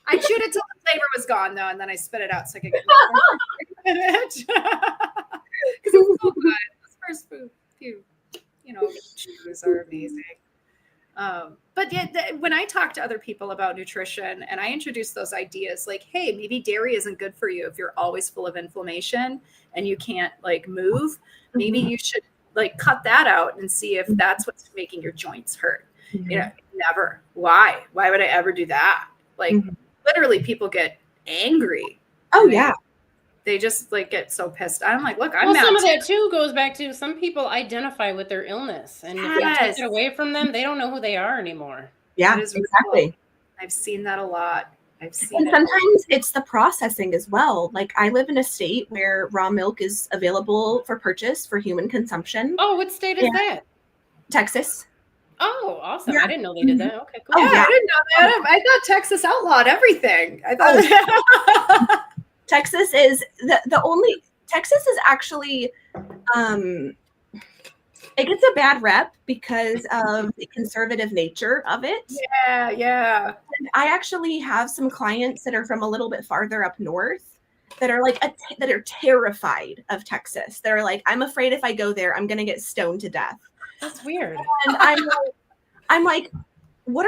I chewed it till the flavor was gone, though, and then I spit it out so I could get more in it. Because it's so good. Those first few, chews are amazing. But yet, when I talk to other people about nutrition and I introduce those ideas, like, hey, maybe dairy isn't good for you if you're always full of inflammation and you can't like move. Maybe you should like cut that out and see if that's what's making your joints hurt. Never. Why? Why would I ever do that? Like. Literally people get angry. They just like get so pissed. I'm like, look, I'm some of that too goes back to some people identify with their illness, and if you take it away from them, they don't know who they are anymore. Exactly. I've seen that a lot. And sometimes it's the processing as well. Like I live in a state where raw milk is available for purchase for human consumption. Oh, what state is that? Texas. Oh, awesome. I didn't know they did that. Okay, cool. I didn't know that. I thought Texas outlawed everything. I thought Texas is the only Texas is actually it gets a bad rep because of the conservative nature of it. Yeah. And I actually have some clients that are from a little bit farther up north that are like that are terrified of Texas. They're like, I'm afraid if I go there, I'm going to get stoned to death. That's weird. And I'm like, what?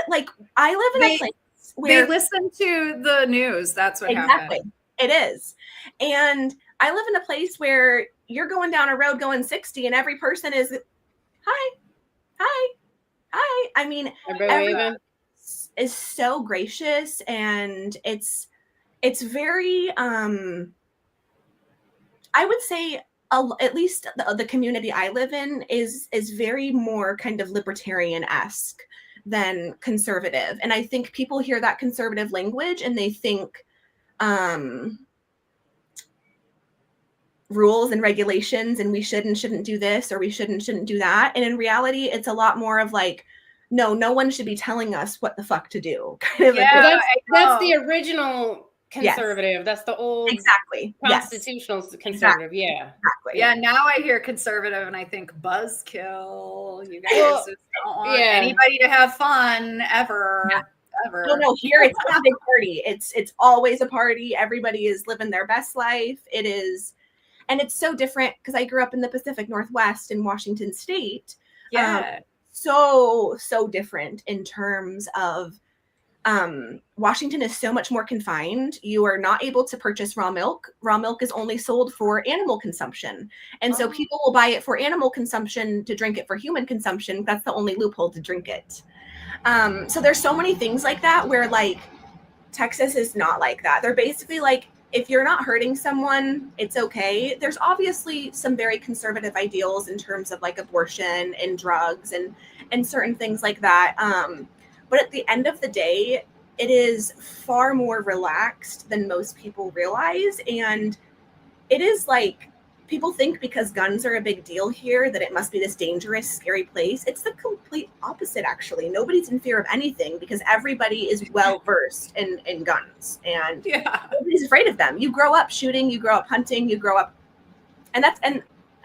Like, I live in a place where they listen to the news. That's what happened. It is. And I live in a place where you're going down a road going 60 and every person is, hi. I mean, everyone is so gracious, and it's very, I would say, at least the community I live in is very more kind of libertarian-esque than conservative. And I think people hear that conservative language and they think rules and regulations, and we should and shouldn't do this, or we should and shouldn't do that. And in reality, it's a lot more of like, no one should be telling us what the fuck to do. Kind of that's the original conservative. Yes. That's the old constitutional conservative. Exactly. Yeah. Exactly. Yeah. Now I hear conservative and I think buzzkill. You guys just don't want anybody to have fun ever. Yeah. Ever. No, here it's a big party. It's always a party. Everybody is living their best life. It is, and it's so different because I grew up in the Pacific Northwest in Washington State. Yeah. So different in terms of Washington is so much more confined. You are not able to purchase raw milk. Raw milk is only sold for animal consumption. And so people will buy it for animal consumption to drink it for human consumption. That's the only loophole to drink it. So there's so many things like that where like Texas is not like that. They're basically like, if you're not hurting someone, it's okay. There's obviously some very conservative ideals in terms of like abortion and drugs and certain things like that. But at the end of the day, it is far more relaxed than most people realize. And it is like, people think because guns are a big deal here that it must be this dangerous, scary place. It's the complete opposite, actually. Nobody's in fear of anything because everybody is well versed in guns, and nobody's afraid of them. You grow up shooting, you grow up hunting, you grow up, and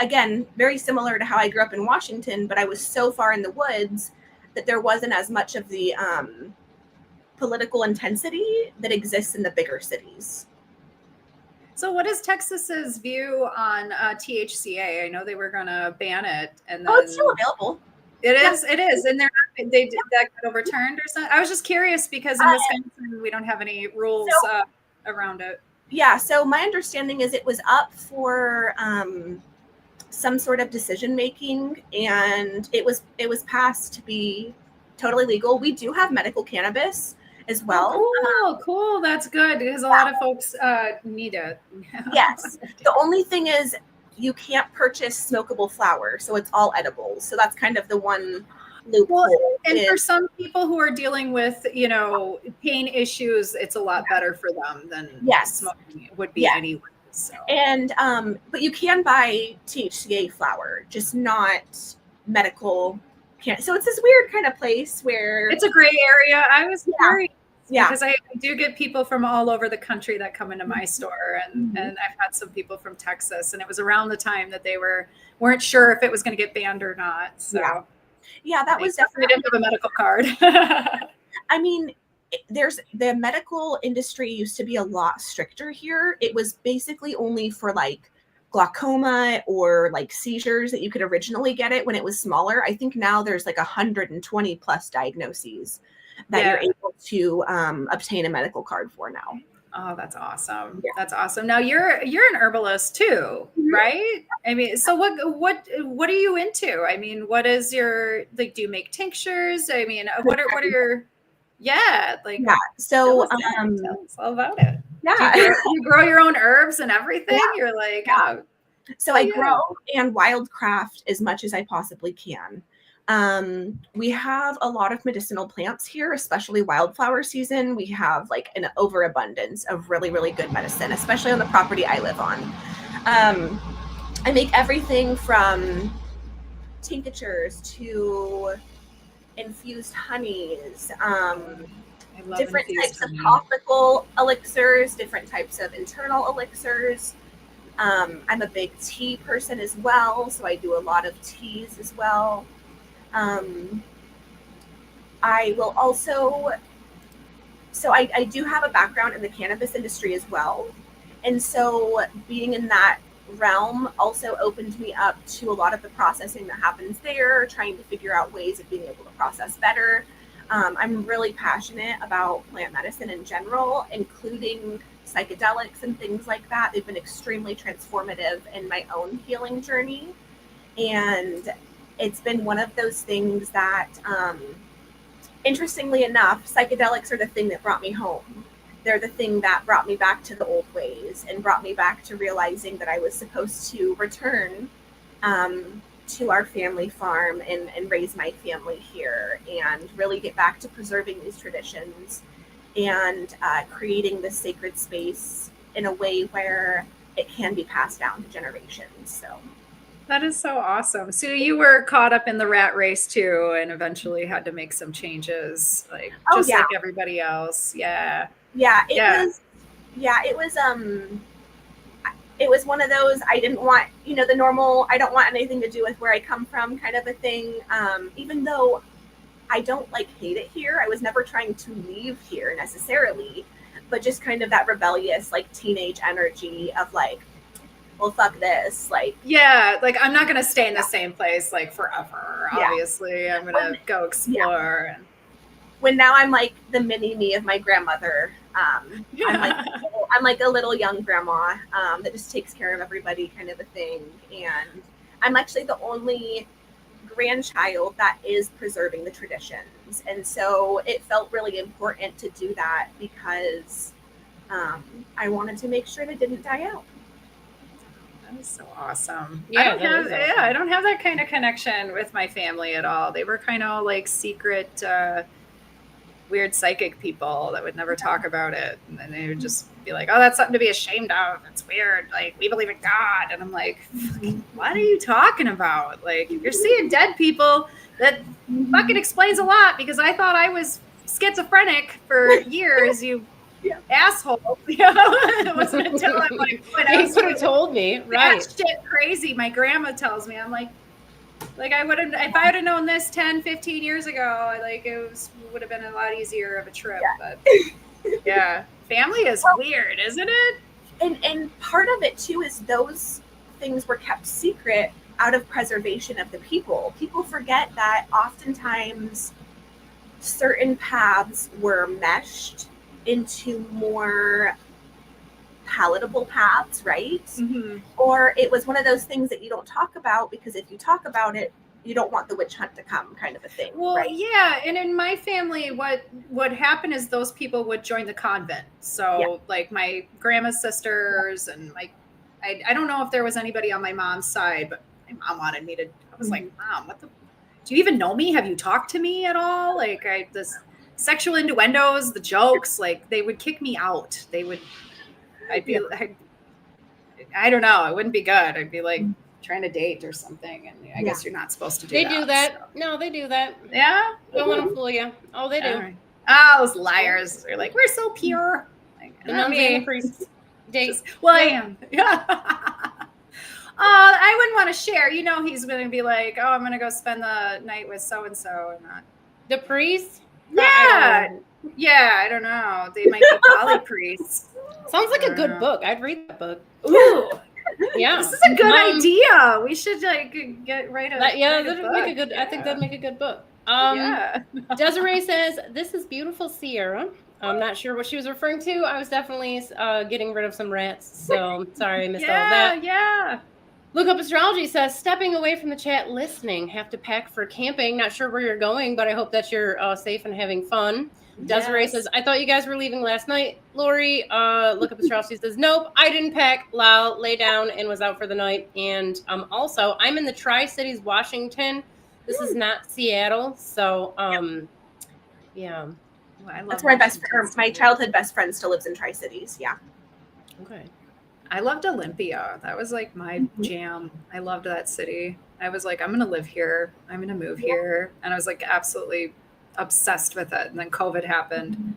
again, very similar to how I grew up in Washington, but I was so far in the woods that there wasn't as much of the political intensity that exists in the bigger cities. So what is Texas's view on THCA? I know they were going to ban it, and then it's still available. It is. And that got overturned or something. I was just curious because in Wisconsin we don't have any rules around it. Yeah. So my understanding is it was up for some sort of decision making, and it was passed to be totally legal. We do have medical cannabis as well. Cool. That's good because a lot of folks need it. Yes. The only thing is you can't purchase smokable flower, so it's all edible. So that's kind of the one loophole. And for some people who are dealing with, pain issues, it's a lot better for them than smoking would be anyway. So. And but you can buy THCA flower, just not medical. So it's this weird kind of place where it's a gray area. I was curious because I do get people from all over the country that come into my store, and I've had some people from Texas, and it was around the time that they weren't sure if it was going to get banned or not. So that was definitely didn't have a medical card. I mean, the medical industry used to be a lot stricter here. It was basically only for like glaucoma or like seizures that you could originally get it when it was smaller. I think now there's like 120 plus diagnoses that you're able to obtain a medical card for now. Oh, that's awesome. Yeah. That's awesome. Now you're an herbalist too, right? I mean, so what are you into? I mean, what is your, like, do you make tinctures? I mean, what are your, so tell us all about it. Yeah. You grow your own herbs and everything. You're like, so I grow and wildcraft as much as I possibly can. We have a lot of medicinal plants here, especially wildflower season. We have like an overabundance of really, really good medicine, especially on the property I live on. I make everything from tinctures to infused honeys, different types of topical elixirs, different types of internal elixirs. I'm a big tea person as well, so I do a lot of teas as well. I will also, I do have a background in the cannabis industry as well. And so being in that realm also opened me up to a lot of the processing that happens there, trying to figure out ways of being able to process better. I'm really passionate about plant medicine in general, including psychedelics and things like that. They've been extremely transformative in my own healing journey. And it's been one of those things that, interestingly enough, psychedelics are the thing that brought me home. They're the thing that brought me back to the old ways and brought me back to realizing that I was supposed to return to our family farm and raise my family here and really get back to preserving these traditions and creating this sacred space in a way where it can be passed down to generations. So that is so awesome. So you were caught up in the rat race too, and eventually had to make some changes, like just like everybody else. Yeah. It was one of those, I didn't want, the normal, I don't want anything to do with where I come from kind of a thing. Even though I don't hate it here, I was never trying to leave here necessarily, but just kind of that rebellious, teenage energy of well, fuck this. I'm not going to stay in the same place forever. Obviously, I'm going to go explore. Yeah. When now I'm the mini me of my grandmother. I'm a little young grandma that just takes care of everybody kind of a thing. And I'm actually the only grandchild that is preserving the traditions. And so it felt really important to do that because I wanted to make sure it didn't die out. That is so awesome. Yeah, I don't have that kind of connection with my family at all. They were kind of secret weird psychic people that would never talk about it, and then they would just be like, oh, that's something to be ashamed of, it's weird, we believe in God. And I'm like, what are you talking about? You're seeing dead people, that fucking explains a lot, because I thought I was schizophrenic for years, you asshole. It wasn't until I'm you could have told me, right? That shit crazy. My grandma tells me, I'm like I wouldn't, if I would have known this 10, 15 years ago, would have been a lot easier of a trip. But family is weird, isn't it? And part of it too is those things were kept secret out of preservation of the people. People forget that oftentimes certain paths were meshed into more palatable paths, right? Mm-hmm. Or it was one of those things that you don't talk about, because if you talk about it, you don't want the witch hunt to come, kind of a thing. Well, right? Yeah. And in my family, what happened is those people would join the convent. So my grandma's sisters and I don't know if there was anybody on my mom's side, but my mom wanted me to, I was like, Mom, do you even know me? Have you talked to me at all? This sexual innuendos, the jokes, they would kick me out. I don't know. It wouldn't be good. I'd be trying to date or something. And I guess you're not supposed to do that. They do that. So. No, they do that. Yeah. Don't want to fool you. Oh, they do. Right. Oh, those liars. They're we're so pure. The nuns and the priests date. I am. Yeah. I wouldn't want to share. He's going to be I'm going to go spend the night with so-and-so and not. The priest? Yeah. I don't know. They might be poly priests. Sounds like a good book. I'd read that book. Ooh. Yeah. This is a good idea. We should write a that'd make a good. I think that'd make a good book. Desiree says, "This is beautiful, Sierra." I'm not sure what she was referring to. I was definitely getting rid of some rats, so sorry I missed all of that. Yeah. Look Up Astrology says, stepping away from the chat, listening. Have to pack for camping. Not sure where you're going, but I hope that you're safe and having fun. Desiree says, I thought you guys were leaving last night. Lori, Look Up Astrology says, nope, I didn't pack. Lyle lay down and was out for the night. And also, I'm in the Tri-Cities, Washington. This is not Seattle. So, yeah. Well, that's where my childhood best friend still lives in Tri-Cities. Yeah. Okay. I loved Olympia. That was my jam. I loved that city. I was I'm going to live here. I'm going to move here. And I was absolutely obsessed with it. And then COVID happened.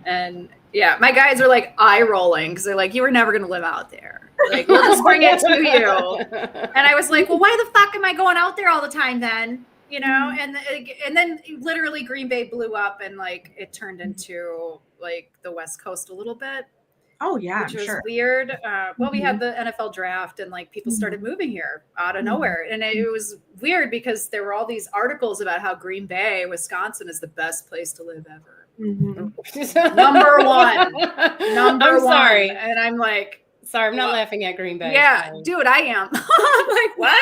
And my guys are eye rolling because they're you were never going to live out there. We'll just bring it to you. And I was well, why the fuck am I going out there all the time then? And then literally Green Bay blew up and it turned into the West Coast a little bit. Oh yeah, which was weird. Well, we had the NFL draft and people started moving here out of nowhere. And it was weird because there were all these articles about how Green Bay, Wisconsin is the best place to live ever. Mm-hmm. Number one. I'm sorry. And I'm sorry, I'm not laughing at Green Bay. Yeah, dude, I am. I'm what?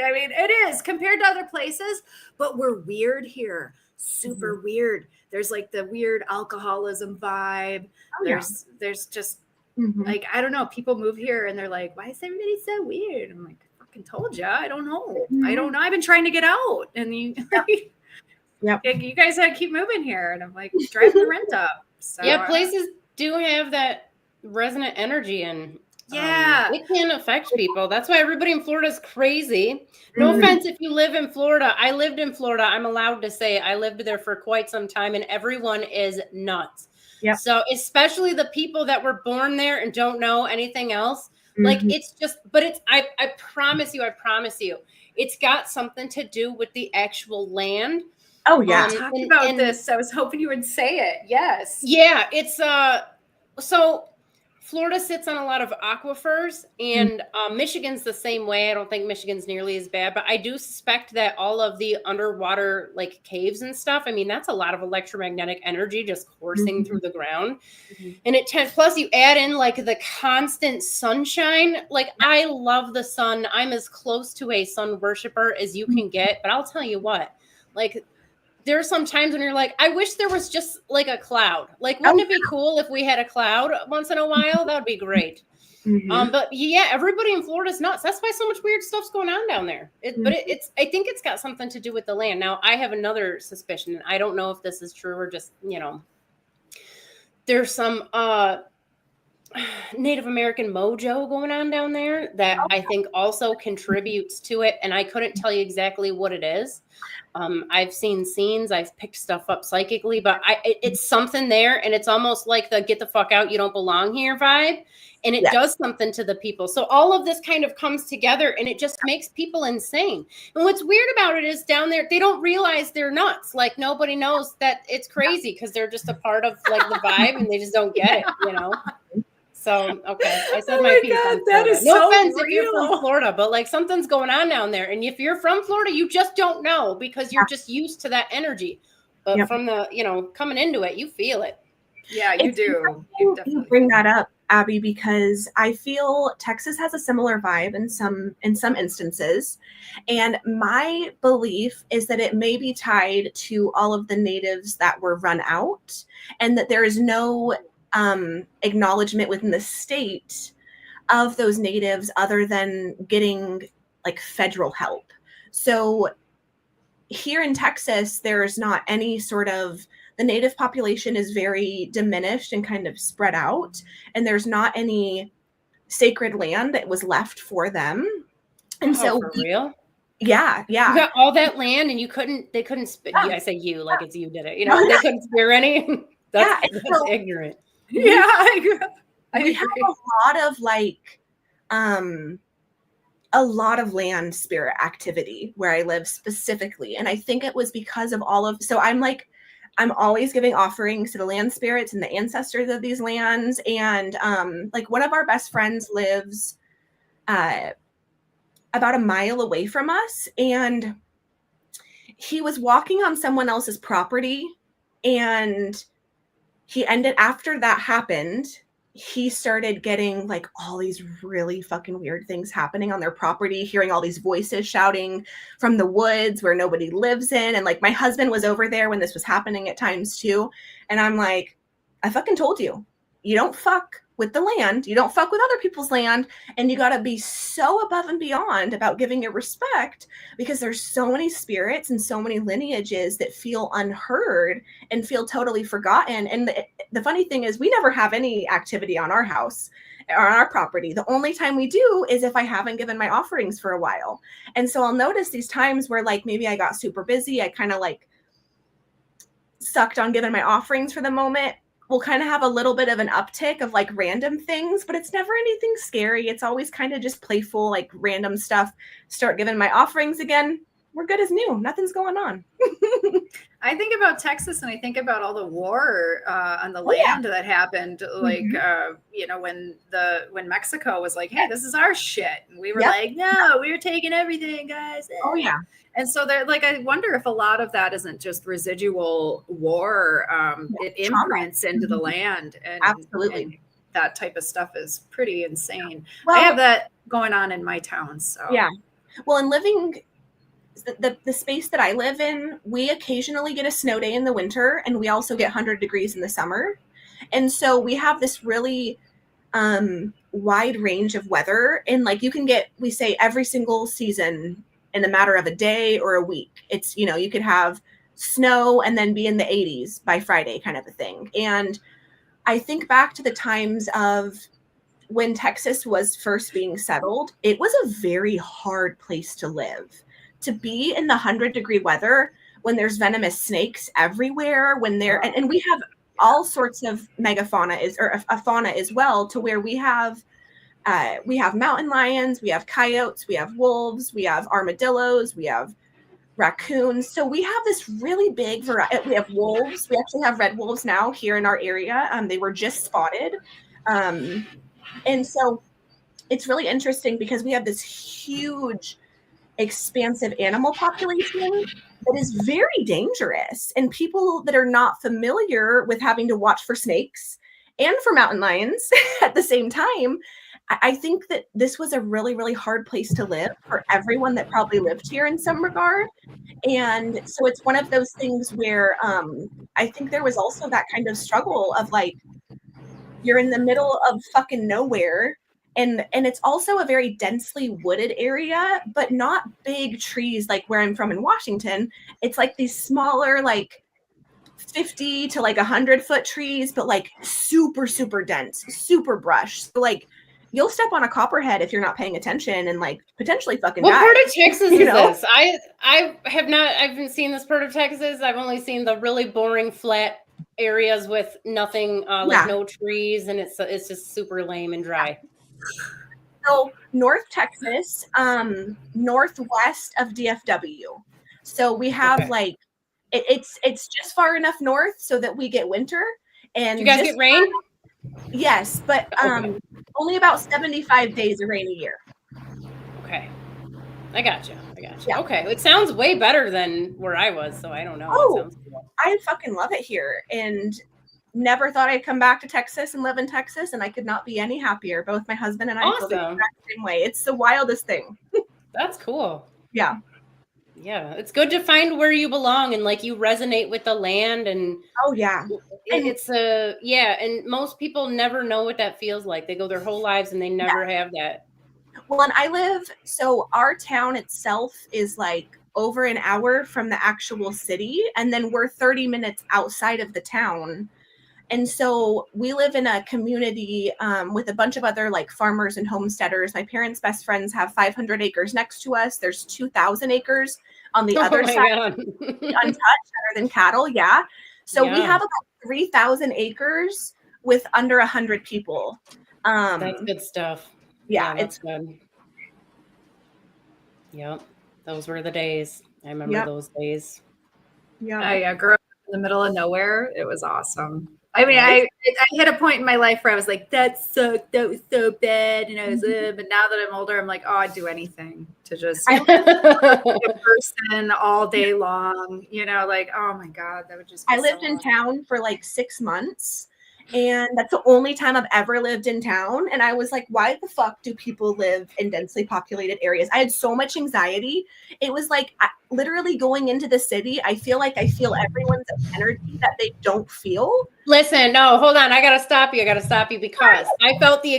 I mean, it is compared to other places, but we're weird here. Super weird. There's the weird alcoholism vibe. There's just I don't know. People move here and they're why is everybody so weird? I'm I fucking told you. I don't know. I don't know. I've been trying to get out, and you guys had to keep moving here, and I'm driving the rent up. So, yeah, places do have that resonant energy, and Yeah. It can affect people. That's why everybody in Florida is crazy. No offense if you live in Florida. I lived in Florida. I'm allowed to say I lived there for quite some time, and everyone is nuts. Yep. So especially the people that were born there and don't know anything else. Like it's just, but it's, I promise you, it's got something to do with the actual land. Oh yeah. Talk about this. I was hoping you would say it. Yes. Yeah. It's, so Florida sits on a lot of aquifers, and Michigan's the same way. I don't think Michigan's nearly as bad, but I do suspect that all of the underwater like caves and stuff, I mean, that's a lot of electromagnetic energy just coursing through the ground. And plus you add in like the constant sunshine. Like I love the sun. I'm as close to a sun worshiper as you can get, but I'll tell you what, like there are some times when you're like, I wish there was just like a cloud. Like, wouldn't it be cool if we had a cloud once in a while? That would be great. But yeah, everybody in Florida is nuts. That's why so much weird stuff's going on down there. But I think it's got something to do with the land. Now, I have another suspicion. I don't know if this is true or just, there's some Native American mojo going on down there that I think also contributes to it. And I couldn't tell you exactly what it is. I've seen scenes, I've picked stuff up psychically, but it's something there, and it's almost like the get the fuck out, you don't belong here vibe. And it does something to the people. So all of this kind of comes together, and it just makes people insane. And what's weird about it is down there, they don't realize they're nuts. Like nobody knows that it's crazy because they're just a part of like the vibe, and they just don't get it, So, okay, I said my piece. God, that is no so offense real. if you're from Florida, but like something's going on down there. And if you're from Florida, you just don't know because you're just used to that energy. But from the, coming into it, you feel it. Yeah, you do. You bring that up, Abby, because I feel Texas has a similar vibe in some instances. And my belief is that it may be tied to all of the natives that were run out, and that there is no acknowledgement within the state of those natives other than getting like federal help. So here in Texas, there's not any sort of, the native population is very diminished and kind of spread out, and there's not any sacred land that was left for them. And so for real? Yeah. You got all that land and they couldn't I say you like it's you did it. They couldn't spare any. That's ignorant. Yeah, we have a lot of like a lot of land spirit activity where I live specifically. And I think it was because of so I'm always giving offerings to the land spirits and the ancestors of these lands. And like one of our best friends lives about a mile away from us, and he was walking on someone else's property, and after that happened, he started getting like all these really fucking weird things happening on their property, hearing all these voices shouting from the woods where nobody lives in. And like my husband was over there when this was happening at times too. And I'm like, I fucking told you, you don't fuck with the land. You don't fuck with other people's land. And you got to be so above and beyond about giving it respect, because there's so many spirits and so many lineages that feel unheard and feel totally forgotten. And the funny thing is we never have any activity on our house or on our property. The only time we do is if I haven't given my offerings for a while. And so I'll notice these times where like maybe I got super busy. I kind of like sucked on giving my offerings for the moment. We'll kind of have a little bit of an uptick of like random things, but it's never anything scary. It's always kind of just playful, like random stuff. Start giving my offerings again. We're good as new. Nothing's going on. I think about Texas and I think about all the war on the land that happened. Like, when Mexico was like, hey, this is our shit. And we were like, no, we were taking everything, guys. Oh, yeah. And so they're like, I wonder if a lot of that isn't just residual war. It imprints into the land. And, absolutely. And that type of stuff is pretty insane. Well, I have that going on in my town. So yeah. Well, and living the space that I live in, we occasionally get a snow day in the winter, and we also get 100 degrees in the summer. And so we have this really wide range of weather. And like you can get, we say every single season in a matter of a day or a week. It's, you could have snow and then be in the 80s by Friday kind of a thing. And I think back to the times of when Texas was first being settled, it was a very hard place to live. To be in the 100-degree weather when there's venomous snakes everywhere, when there and we have all sorts of megafauna or a fauna as well, to where we have mountain lions, we have coyotes, we have wolves, we have armadillos, we have raccoons. So we have this really big variety. We have wolves. We actually have red wolves now here in our area. They were just spotted. And so it's really interesting because we have this huge, expansive animal population that is very dangerous. And people that are not familiar with having to watch for snakes and for mountain lions at the same time, I think that this was a really, really hard place to live for everyone that probably lived here in some regard. And so it's one of those things where I think there was also that kind of struggle of like, you're in the middle of fucking nowhere. And it's also a very densely wooded area, but not big trees like where I'm from in Washington. It's like these smaller, like 50 to like 100-foot trees, but like super, super dense, super brush. So like you'll step on a copperhead if you're not paying attention and like potentially fucking die. What part of Texas is this? I haven't seen this part of Texas. I've only seen the really boring flat areas with nothing, no trees, and it's just super lame and dry. So North Texas, northwest of DFW. So we have like it's just far enough north so that we get winter. And you guys get rain? Yes, but only about 75 days of rain a year. Okay. I got you. Yeah. Okay. It sounds way better than where I was, so I don't know. Oh, it sounds cool. I fucking love it here. And never thought I'd come back to Texas and live in Texas, and I could not be any happier. Both my husband and I feel the exact same way. It's the wildest thing. That's cool. Yeah. Yeah. It's good to find where you belong and like you resonate with the land and and most people never know what that feels like. They go their whole lives and they never have that. Well, and so our town itself is like over an hour from the actual city, and then we're 30 minutes outside of the town. And so we live in a community with a bunch of other like farmers and homesteaders. My parents' best friends have 500 acres next to us. There's 2,000 acres on the other side, untouched, other than cattle. Yeah. So we have about 3,000 acres with under 100 people. That's good stuff. Yeah, it's good. Yep. Those were the days. I remember those days. Yeah. I grew up in the middle of nowhere. It was awesome. I mean, I hit a point in my life where I was like, that sucked. That was so bad. And I was, but now that I'm older, I'm like, oh, I'd do anything to just be a person all day long. You know, like, oh my God, that would just be I lived in town for like 6 months. And that's the only time I've ever lived in town. And I was like, why the fuck do people live in densely populated areas? I had so much anxiety. It was like literally going into the city. I feel everyone's energy that they don't feel. Listen, no, hold on. I got to stop you. Because I felt the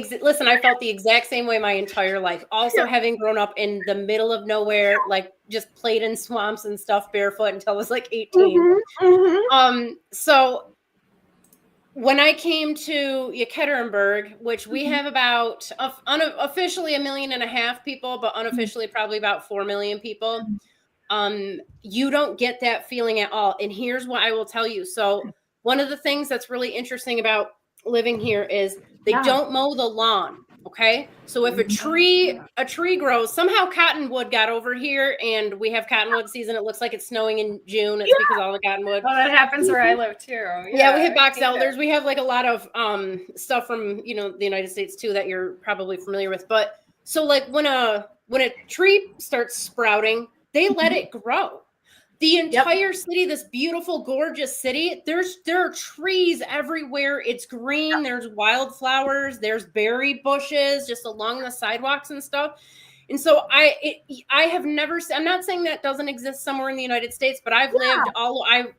exact same way my entire life. Also having grown up in the middle of nowhere, like just played in swamps and stuff barefoot until I was like 18. So when I came to Yekaterinburg, which we have about unofficially 1.5 million people, but unofficially probably about 4 million people, you don't get that feeling at all. And here's what I will tell you. So one of the things that's really interesting about living here is they don't mow the lawn. Okay. So if a tree grows, somehow cottonwood got over here and we have cottonwood season. It looks like it's snowing in June. It's because of all the cottonwood. Well, that happens where I live too. Yeah, we have box elders. We have like a lot of stuff from, the United States too, that you're probably familiar with. But so like when a tree starts sprouting, they let it grow. The entire city, this beautiful, gorgeous city, there are trees everywhere. It's green. There's wildflowers. There's berry bushes just along the sidewalks and stuff. And so I have never, I'm not saying that doesn't exist somewhere in the United States, but I've lived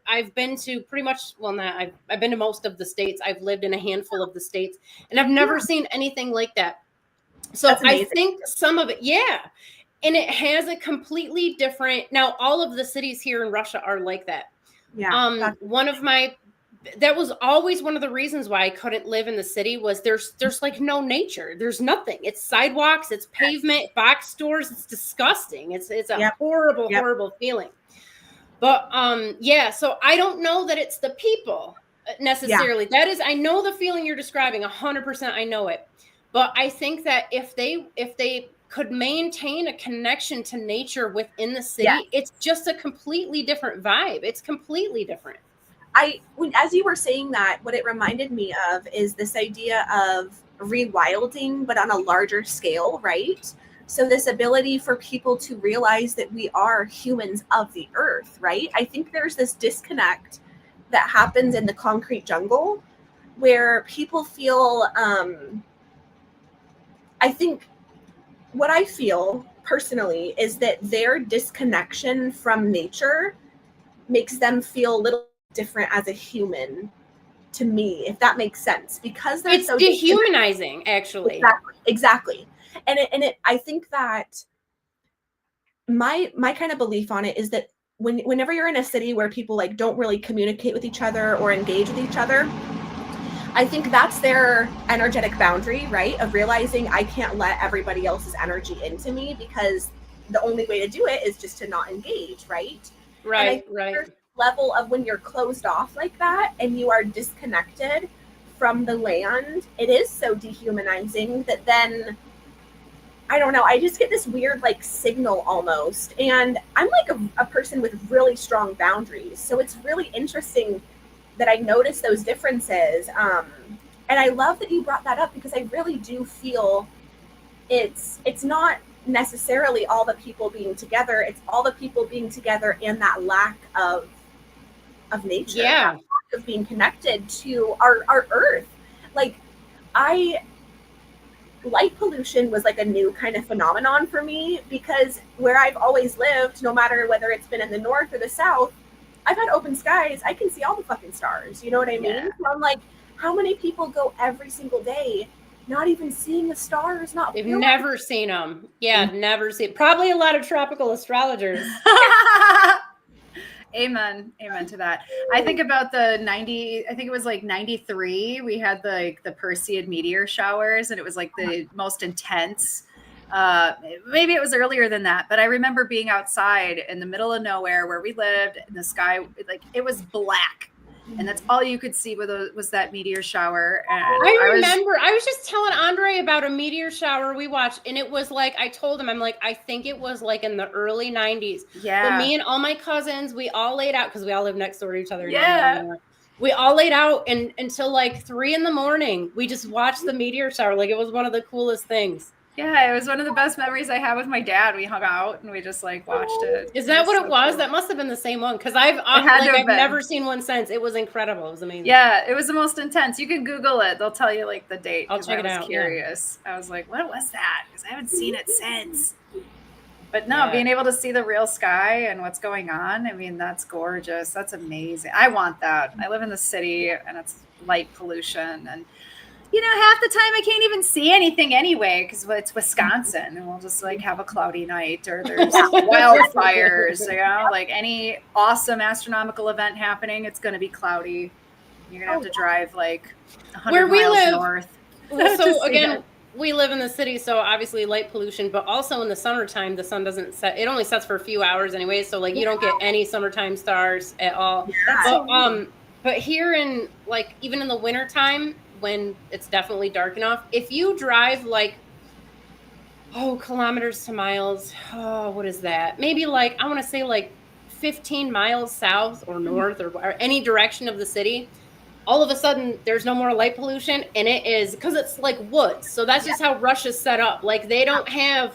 I've been to pretty much, I've been to most of the states. I've lived in a handful of the states and I've never seen anything like that. So I think some of it, and it has a completely different, now all of the cities here in Russia are like that. Yeah. One of my that was always one of the reasons why I couldn't live in the city was there's like no nature. There's nothing. It's sidewalks, it's pavement, box stores. It's disgusting. It's a horrible feeling. But yeah, so I don't know that it's the people necessarily. That is, I know the feeling you're describing 100%. I know it. But I think that if they could maintain a connection to nature within the city, it's just a completely different vibe. It's completely different. As you were saying that, what it reminded me of is this idea of rewilding, but on a larger scale, right? So this ability for people to realize that we are humans of the earth, right? I think there's this disconnect that happens in the concrete jungle where people feel, I think what I feel personally is that their disconnection from nature makes them feel a little different as a human to me, if that makes sense, because they're it's so dehumanizing, actually. Exactly. And I think that my kind of belief on it is that whenever you're in a city where people like don't really communicate with each other or engage with each other, I think that's their energetic boundary, right? Of realizing I can't let everybody else's energy into me because the only way to do it is just to not engage, right? Right. Level of when you're closed off like that and you are disconnected from the land, it is so dehumanizing that then I don't know, I just get this weird like signal almost. And I'm like a person with really strong boundaries, so it's really interesting that I notice those differences. And I love that you brought that up because I really do feel it's not necessarily all the people being together, it's all the people being together and that lack of nature, of being connected to our earth. Like light pollution was like a new kind of phenomenon for me because where I've always lived, no matter whether it's been in the north or the south, I've had open skies. I can see all the fucking stars. You know what I mean? So I'm like, how many people go every single day not even seeing the stars? They've never seen them. Yeah, never seen. Probably a lot of tropical astrologers. Amen to that. I think about I think it was like 93. We had the Perseid meteor showers, and it was like the most intense. Maybe it was earlier than that, but I remember being outside in the middle of nowhere where we lived, and the sky, like it was black, and that's all you could see was that meteor shower. And I was just telling Andre about a meteor shower we watched, and it was like, I told him, I'm like, I think it was like in the early 90s. Yeah. But me and all my cousins, we all laid out because we all live next door to each other. Yeah. We all laid out and until like 3 a.m. We just watched the meteor shower. Like it was one of the coolest things. Yeah, it was one of the best memories I have with my dad. We hung out and we just like watched it. Is that what it was? Cool. That must have been the same one because I've never seen one since. It was incredible. It was amazing. Yeah, it was the most intense. You can Google it. They'll tell you like the date. I'll check it out. I was curious. Yeah. I was like, what was that? Because I haven't seen it since. But no, being able to see the real sky and what's going on, I mean, that's gorgeous. That's amazing. I want that. I live in the city and it's light pollution and you know, half the time I can't even see anything anyway because it's Wisconsin and we'll just like have a cloudy night or there's wildfires, you know, like any awesome astronomical event happening, it's going to be cloudy. You're going to have to drive like 100 miles north. Well, so again, we live in the city, so obviously light pollution, but also in the summertime, the sun doesn't set. It only sets for a few hours anyway, so like you don't get any summertime stars at all. But here in like even in the wintertime, when it's definitely dark enough, if you drive like kilometers to miles, what is that, maybe like I want to say like 15 miles south or north or any direction of the city, all of a sudden there's no more light pollution, and it is because it's like woods, so that's just how Russia's set up. Like they don't have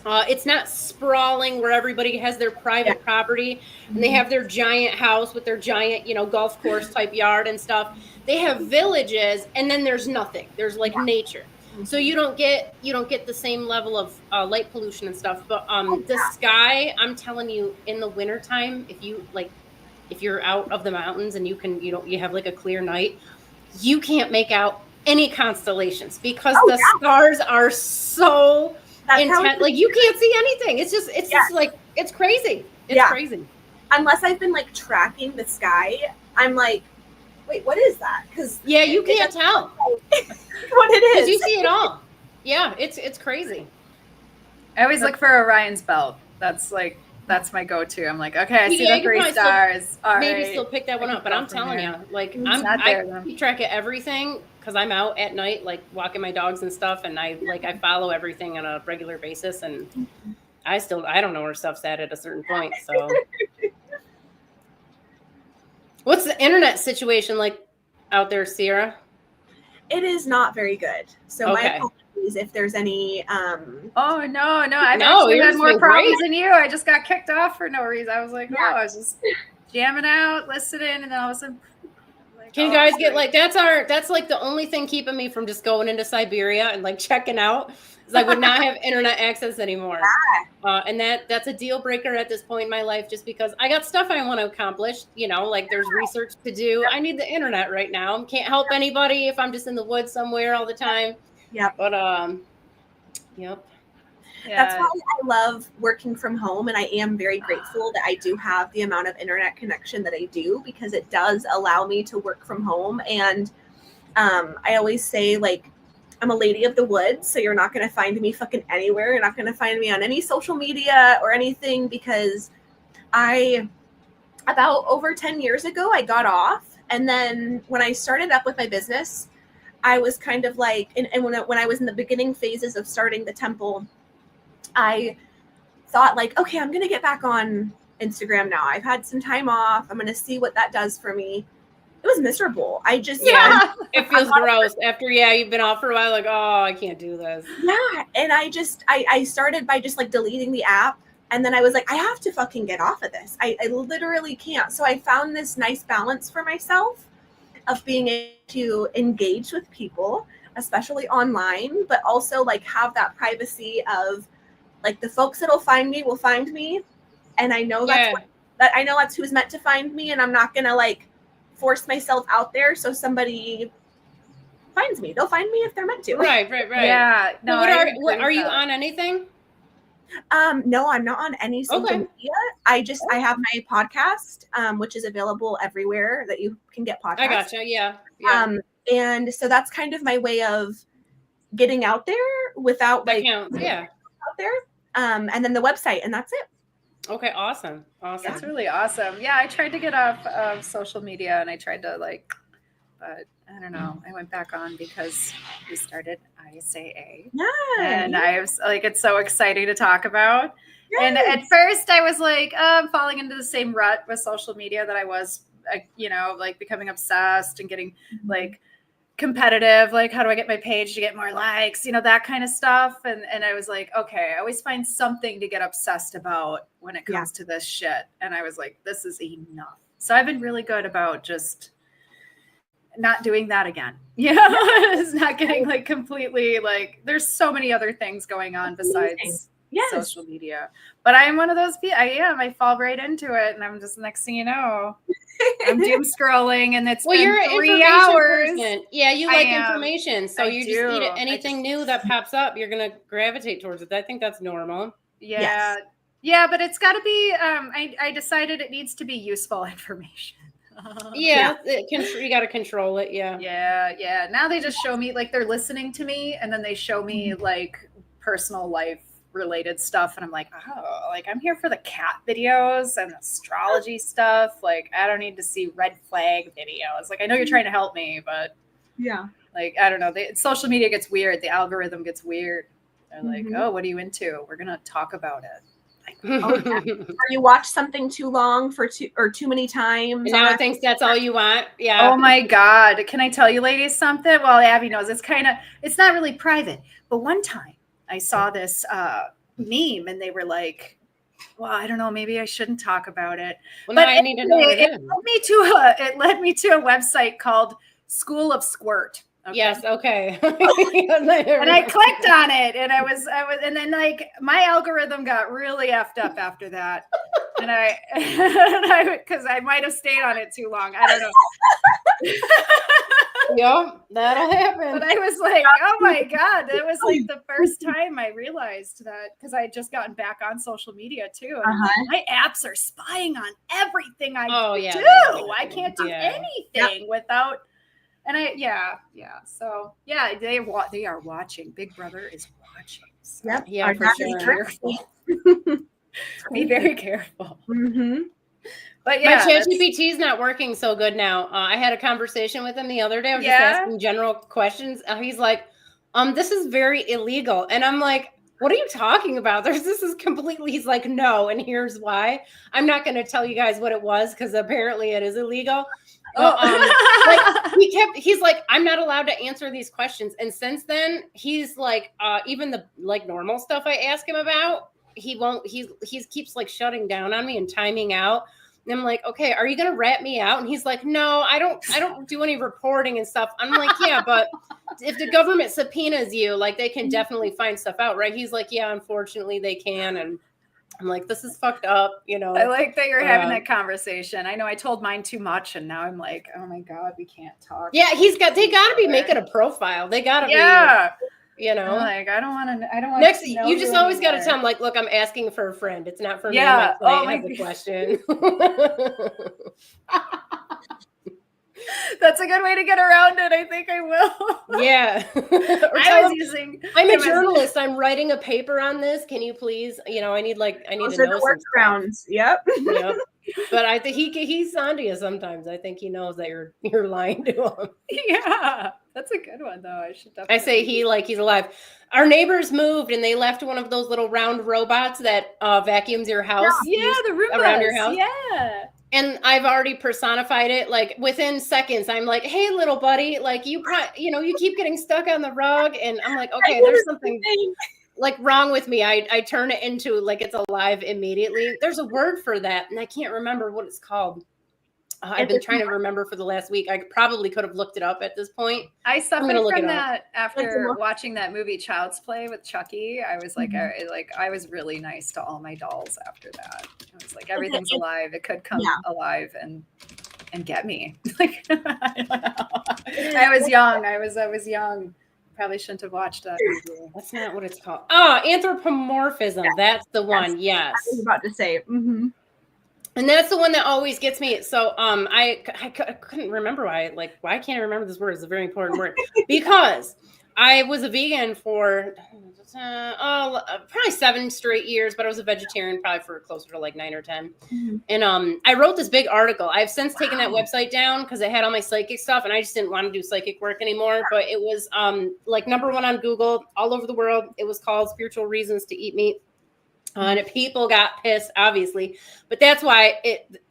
it's not sprawling where everybody has their private property and they have their giant house with their giant, you know, golf course type yard and stuff. They have villages and then there's nothing. There's like nature. So you don't get the same level of light pollution and stuff. But the sky, I'm telling you, in the wintertime, if you're out of the mountains and you have like a clear night, you can't make out any constellations because the stars are so intense. Like you can't see anything. It's just like it's crazy. It's crazy. Unless I've been like tracking the sky, I'm like wait, what is that? Because you can't tell what it is. because you see it all. Yeah, it's crazy. I always look for Orion's belt. That's my go-to. I'm like, okay, I see the 3 stars. Maybe still pick that one up, but I'm telling you, like I keep track of everything because I'm out at night, like walking my dogs and stuff, and I follow everything on a regular basis, and I don't know where stuff's at a certain point. So, what's the internet situation like out there, Sierra? It is not very good. So my apologies if there's any. Oh no! I've actually had more problems than you. I just got kicked off for no reason. I was like, I was just jamming out, listening, and then all of a sudden. Can you guys get like that's like the only thing keeping me from just going into Siberia and like checking out is I would not have internet access anymore. And that's a deal breaker at this point in my life just because I got stuff I want to accomplish, like there's research to do. I need the internet right now. Can't help anybody if I'm just in the woods somewhere all the time. Yeah. But yep. Yeah. That's why I love working from home, and I am very grateful that I do have the amount of internet connection that I do because it does allow me to work from home. And I always say, like, I'm a lady of the woods, so you're not going to find me fucking anywhere. You're not going to find me on any social media or anything because about over 10 years ago, I got off. And then when I started up with my business, I was kind of like, and when I was in the beginning phases of starting the temple, I thought like, okay, I'm going to get back on Instagram now. I've had some time off. I'm going to see what that does for me. It was miserable. It feels gross after, you've been off for a while. Like, oh, I can't do this. Yeah. And I started by just like deleting the app. And then I was like, I have to fucking get off of this. I literally can't. So I found this nice balance for myself of being able to engage with people, especially online, but also like have that privacy of, like the folks that'll find me will find me, and I know that's who's meant to find me, and I'm not gonna like force myself out there so somebody finds me. They'll find me if they're meant to. Right. Yeah. No. Are you on anything? No, I'm not on any social media. I have my podcast, which is available everywhere that you can get podcasts. I gotcha. Yeah. And so that's kind of my way of getting out there without that counts. Yeah. Out there. And then the website, and that's it. Okay, awesome. That's really awesome. Yeah, I tried to get off of social media, and I tried to but I don't know. I went back on because we started ISAA. Yeah. And I was like, it's so exciting to talk about. Yes. And at first I was like, I'm falling into the same rut with social media that I was, like becoming obsessed and getting like competitive, like how do I get my page to get more likes, that kind of stuff. And I was like, okay, I always find something to get obsessed about when it comes to this shit. And I was like, this is enough. So I've been really good about just not doing that again. It's not getting like completely like there's so many other things going on besides social media. But I'm one of those people. I fall right into it, and I'm just next thing you know, I'm doom scrolling, and it's been you're 3 hours. Person. Yeah, you like information, so you just need anything new that pops up. You're gonna gravitate towards it. I think that's normal. Yeah, yes. Yeah, but it's got to be. I decided it needs to be useful information. You got to control it. Yeah. Now they just show me like they're listening to me, and then they show me like personal life related stuff, and I'm like, oh, like I'm here for the cat videos and astrology stuff. Like I don't need to see red flag videos. Like I know you're trying to help me, but like I don't know. Social media gets weird. The algorithm gets weird. They're like, oh, what are you into? We're gonna talk about it. Or you watch something too long for too many times. And now it thinks that's all you want. Yeah. Oh my God. Can I tell you ladies something? Well, Abby knows it's not really private, but one time I saw this meme, and they were like, well, I don't know, maybe I shouldn't talk about it. Well, but I need to know what it led me to a website called School of Squirt. Okay. Yes. Okay. And I clicked on it, and I was, and then like my algorithm got really effed up after that. because I might have stayed on it too long. I don't know. Yep, that'll happen. But I was like, oh my God, that was like the first time I realized that, because I had just gotten back on social media too. And my apps are spying on everything I do. I can't do anything without. And so they are watching. Big Brother is watching. So. Yep. Yeah, for sure. Be very careful. Mm-hmm. But yeah, my ChatGPT is not working so good now. I had a conversation with him the other day. I was just asking general questions. He's like, this is very illegal. And I'm like, what are you talking about? This is completely, he's like, no. And here's why. I'm not going to tell you guys what it was because apparently it is illegal. But, he's like, I'm not allowed to answer these questions. And since then, he's like, even the like normal stuff I ask him about, he won't, he keeps like shutting down on me and timing out. And I'm like, okay, are you going to rat me out? And he's like, no, I don't do any reporting and stuff. I'm like, yeah, but if the government subpoenas you, like they can definitely find stuff out, right? He's like, yeah, unfortunately they can. And I'm like, this is fucked up, you know. I like that you're having that conversation. I know I told mine too much and now I'm like, oh my God, we can't talk. Yeah, they gotta be making a profile. They gotta be. You know, like I don't want to. Next, you just always got to tell them, like, look, I'm asking for a friend. It's not for me. My client has a question. That's a good way to get around it. I think I will. Yeah. I'm a journalist. I'm writing a paper on this. Can you please? You know, I need to know some workarounds. Yep. Yep. But I think he's onto you sometimes. I think he knows that you're lying to him. Yeah, that's a good one though. I should definitely. I say he's alive. Our neighbors moved and they left one of those little round robots that vacuums your house. Yeah, the Roombas around your house. Yeah. And I've already personified it. Like within seconds, I'm like, "Hey, little buddy, like you keep getting stuck on the rug." And I'm like, "Okay, there's something like wrong with me." I turn it into like it's alive immediately. There's a word for that, and I can't remember what it's called. I've been trying to remember for the last week. I probably could have looked it up at this point. I suffered from that after watching that movie Child's Play with Chucky. I was like, I was really nice to all my dolls after that. I was like, everything's alive. It could come alive and get me. Like, I was young. I was young. Probably shouldn't have watched that movie. That's not what it's called. Oh, anthropomorphism. Yeah. That's the one. Yes. I was about to say. Mm-hmm. And that's the one that always gets me. So I couldn't remember why can't I remember this word? It's a very important word. Because I was a vegan for probably 7 straight years, but I was a vegetarian probably for closer to like 9 or 10. Mm-hmm. And I wrote this big article. I've since taken that website down because I had all my psychic stuff and I just didn't want to do psychic work anymore. But it was like #1 on Google all over the world. It was called Spiritual Reasons to Eat Meat. And people got pissed, obviously, but that's why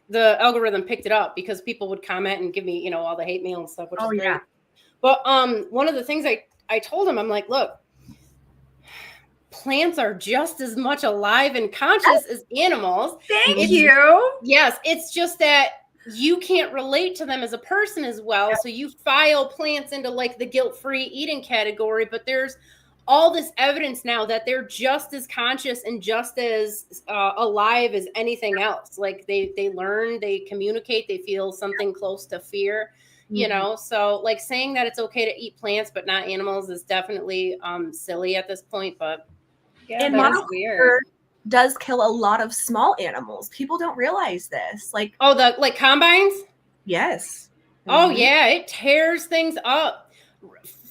the algorithm picked it up because people would comment and give me, all the hate mail and stuff, which is great. But one of the things I told him, I'm like, look, plants are just as much alive and conscious as animals. Thank you. Yes, it's just that you can't relate to them as a person as well. So you file plants into like the guilt-free eating category, but there's all this evidence now that they're just as conscious and just as alive as anything else. Like they learn, they communicate, they feel something close to fear, so like saying that it's okay to eat plants, but not animals is definitely silly at this point, but and monoculture does kill a lot of small animals. People don't realize this. Like, the combines. Yes. Oh yeah. It tears things up.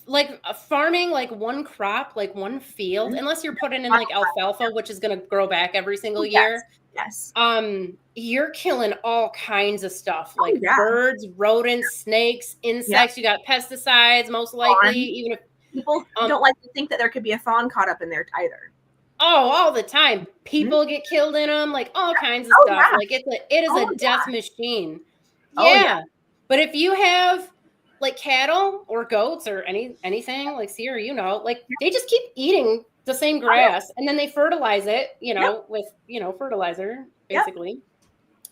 Like farming, like one crop, like one field, unless you're putting in like alfalfa, which is going to grow back every single year. Yes. You're killing all kinds of stuff, like birds, rodents, snakes, insects. You got pesticides, most likely. Even if people don't like to think that there could be a fawn caught up in there either. Oh, all the time. People get killed in them, like all kinds of stuff. Yeah. Like it is a death machine. Yeah. But if you have like cattle or goats or anything like Sierra, like they just keep eating the same grass and then they fertilize it, with, fertilizer basically.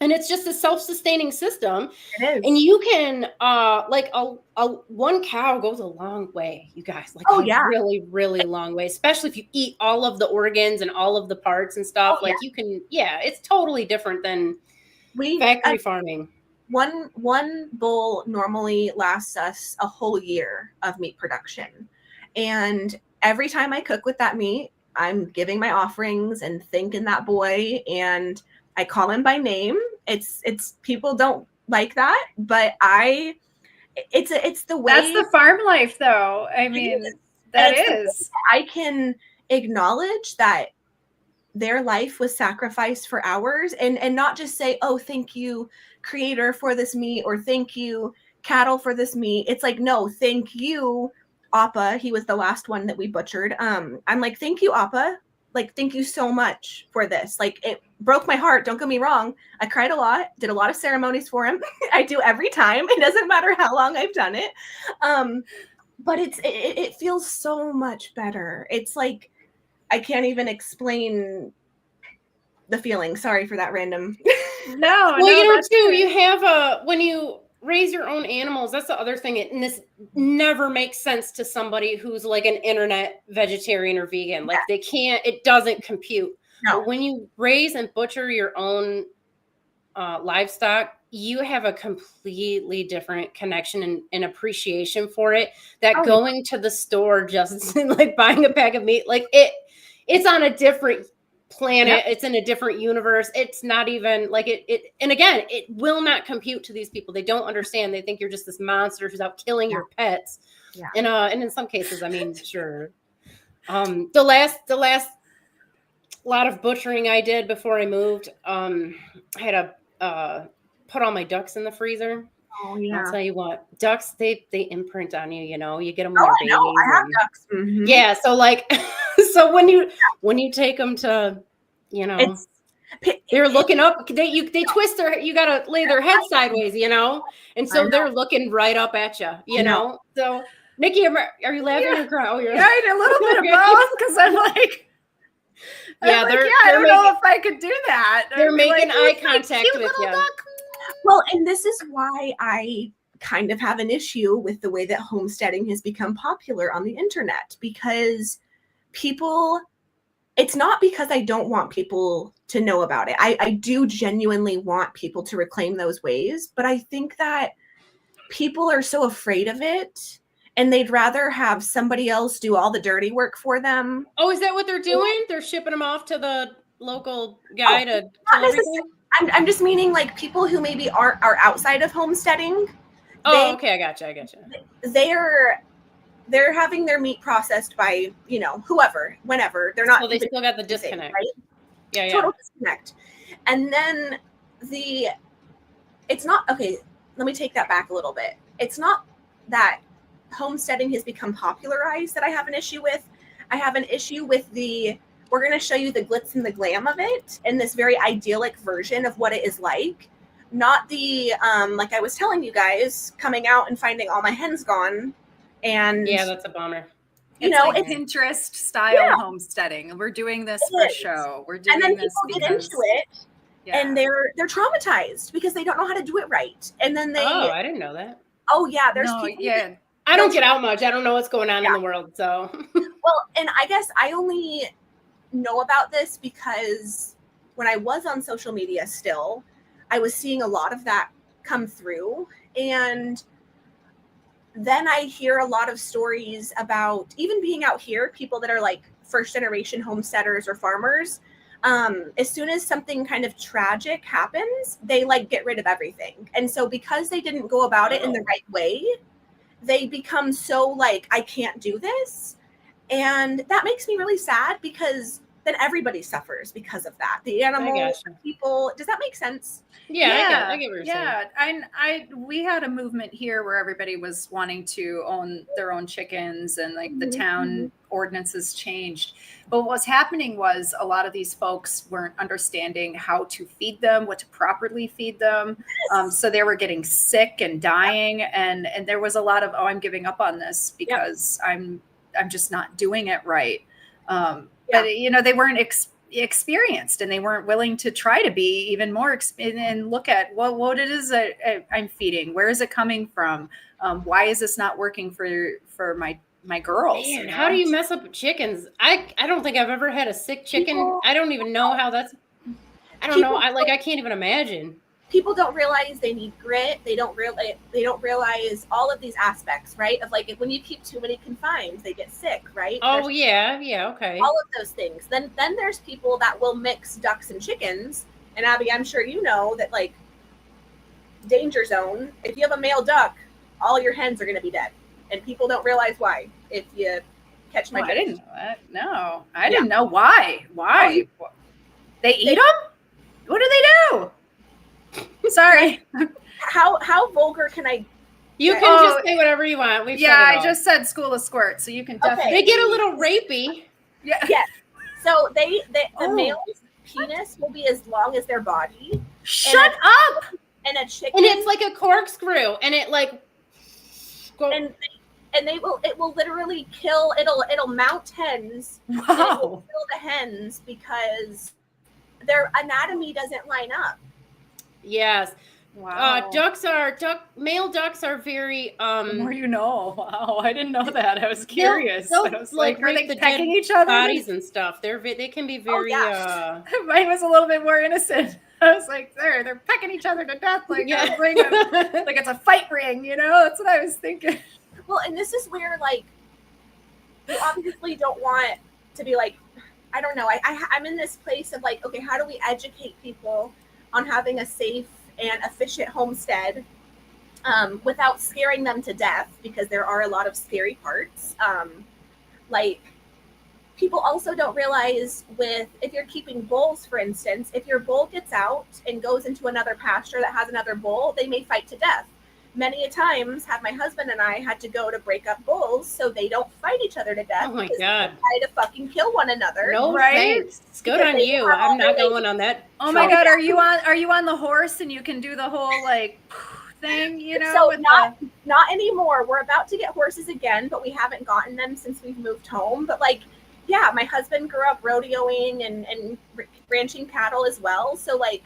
And it's just a self-sustaining system. It is. And you can, like one cow goes a long way, you guys, like really, really long way, especially if you eat all of the organs and all of the parts and stuff. You can, it's totally different than factory farming. One bull normally lasts us a whole year of meat production. And every time I cook with that meat, I'm giving my offerings and thanking that boy, and I call him by name. It's people don't like that, but it's the way. That's the farm life, though. I mean, that is. I can acknowledge that their life was sacrificed for ours, and not just say, oh, thank you, creator, for this meat, or thank you, cattle, for this meat. It's like, no, thank you, Appa. He was the last one that we butchered. I'm like, thank you, Appa. Like, thank you so much for this. Like, it broke my heart. Don't get me wrong. I cried a lot, did a lot of ceremonies for him. I do every time. It doesn't matter how long I've done it. But it feels so much better. It's like, I can't even explain the feeling. Sorry for that random. No. Well, you know, too, you have when you raise your own animals, that's the other thing. And this never makes sense to somebody who's like an internet vegetarian or vegan. Like it doesn't compute. No. But when you raise and butcher your own livestock, you have a completely different connection and appreciation for it. That going to the store, just like buying a pack of meat, like it's on a different planet. Yep. It's in a different universe. It's not even like it. And again, it will not compute to these people. They don't understand. They think you're just this monster who's out killing your pets. Yeah. And in some cases, I mean, sure. The last lot of butchering I did before I moved, I had to put all my ducks in the freezer. Oh yeah. I'll tell you what, ducks, they imprint on you, you know, you get them when they're babies. I have ducks. Mm-hmm. Yeah. So like, so when you take them to, you know, they're looking up, they twist you got to lay their head sideways, you know? And so they're looking right up at you, you know? So Niki, are you laughing or crying? Oh, you're right. A little bit of both. Cause I'm like, I don't know if I could do that. They're making eye contact with you. Duck. Well, and this is why I kind of have an issue with the way that homesteading has become popular on the internet, because it's not because I don't want people to know about it. I do genuinely want people to reclaim those ways, but I think that people are so afraid of it and they'd rather have somebody else do all the dirty work for them. Oh, is that what they're doing? They're shipping them off to the local guy to kill everything? I'm just meaning like people who maybe are outside of homesteading. Okay, I gotcha. They're having their meat processed by, you know, whoever, whenever. They're not. So they still got the disconnect, right? Yeah. Total disconnect. And then it's not, okay, let me take that back a little bit. It's not that homesteading has become popularized that I have an issue with. I have an issue with we're going to show you the glitz and the glam of it and this very idyllic version of what it is like. Not the, like I was telling you guys, coming out and finding all my hens gone. And yeah, that's a bummer. It's like Pinterest style homesteading. We're doing this for show. We're doing this. And then people get into it and they're traumatized because they don't know how to do it right. And then I didn't know that. Oh yeah, there's people. Yeah. I don't get out much. I don't know what's going on in the world. So well, and I guess I only know about this because when I was on social media still, I was seeing a lot of that come through. And then I hear a lot of stories about even being out here, people that are like first generation homesteaders or farmers. As soon as something kind of tragic happens, they like get rid of everything. And so because they didn't go about it in the right way, they become so like, I can't do this. And that makes me really sad because then everybody suffers because of that. The animals, the people. Does that make sense? Yeah, I get what you're saying. And we had a movement here where everybody was wanting to own their own chickens and like the town ordinances changed. But what's happening was a lot of these folks weren't understanding how to feed them, what to properly feed them. So they were getting sick and dying. And there was a lot of, I'm giving up on this because I'm just not doing it right. But, you know, they weren't experienced, and they weren't willing to try to be even more and look at what it is that I'm feeding. Where is it coming from? Why is this not working for my girls? Man, how do you mess up with chickens? I don't think I've ever had a sick chicken. I don't even know how that's. I don't know. I can't even imagine. People don't realize they need grit. They don't realize all of these aspects, right? Of like, when you keep too many confined, they get sick, right? Oh, yeah, okay. All of those things. Then there's people that will mix ducks and chickens. And Abby, I'm sure you know that, like, danger zone. If you have a male duck, all your hens are going to be dead, and people don't realize why. If you catch my, I didn't know that. No, I didn't know why. Why? They eat them? What do they do? Sorry. How vulgar can I? You can just say whatever you want. I just said school of squirt, so you can definitely. They get a little rapey. Yeah. Yes. So the male's penis will be as long as their body. Shut up. And a chicken. And it's like a corkscrew, and it like. And it will literally kill. It'll mount hens. Wow. And it will kill the hens because their anatomy doesn't line up. Yes. Wow. Male ducks are very the more you know. Wow, I didn't know that. I was curious. They'll I was like, were they the pecking each other? Bodies and stuff. They can be very Mine was a little bit more innocent. I was like, they're pecking each other to death, like like it's a fight ring, you know? That's what I was thinking. Well, and this is where, like, you obviously don't want to be like, I don't know. I'm in this place of like, okay, how do we educate people on having a safe and efficient homestead without scaring them to death, because there are a lot of scary parts. Like, people also don't realize if you're keeping bulls, for instance, if your bull gets out and goes into another pasture that has another bull, they may fight to death. Many a times have my husband and I had to go to break up bulls so they don't fight each other to death. Oh my God. They try to fucking kill one another. No, right? Thanks. Good on you. I'm not going on that. Oh my God. Are you on the horse and you can do the whole like thing, you know? So not anymore. We're about to get horses again, but we haven't gotten them since we've moved home. But like, yeah, my husband grew up rodeoing and ranching cattle as well. So like,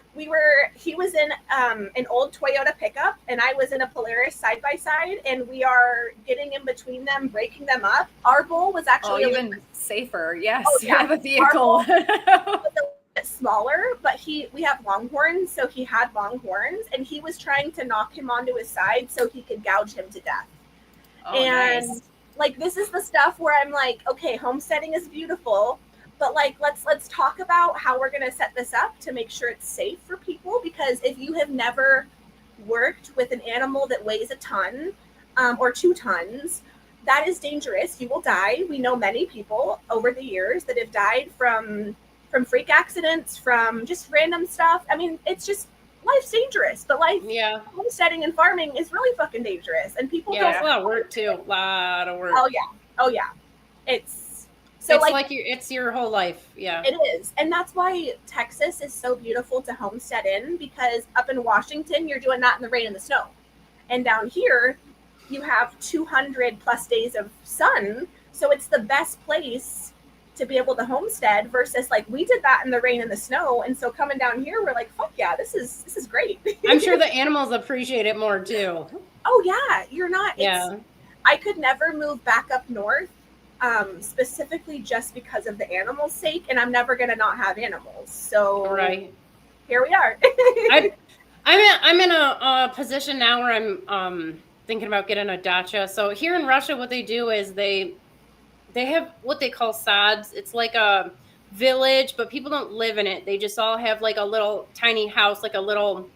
he was in an old Toyota pickup and I was in a Polaris side by side, and we are getting in between them, breaking them up. Our bull was actually even safer. Yes, you have a vehicle. Was a bit smaller, but we have longhorns, so he had longhorns, and he was trying to knock him onto his side so he could gouge him to death. Oh, and nice. Like, this is the stuff where I'm like, okay, homesteading is beautiful. But like, let's talk about how we're going to set this up to make sure it's safe for people. Because if you have never worked with an animal that weighs a ton or 2 tons, that is dangerous. You will die. We know many people over the years that have died from freak accidents, from just random stuff. I mean, it's just, life's dangerous. But homesteading and farming is really fucking dangerous. And people don't. It's a lot of work too. A lot of work. Oh yeah. It's it's your whole life. Yeah, it is. And that's why Texas is so beautiful to homestead in, because up in Washington, you're doing that in the rain and the snow. And down here, you have 200 plus days of sun. So it's the best place to be able to homestead versus like we did that in the rain and the snow. And so coming down here, we're like, fuck yeah, this is great. I'm sure the animals appreciate it more too. Oh yeah. You're not. I could never move back up north. Specifically just because of the animals' sake, and I'm never gonna not have animals. So here we are. I'm in a position now where I'm thinking about getting a dacha. So here in Russia, what they do is they have what they call sads. It's like a village, but people don't live in it. They just all have like a little tiny house, like a little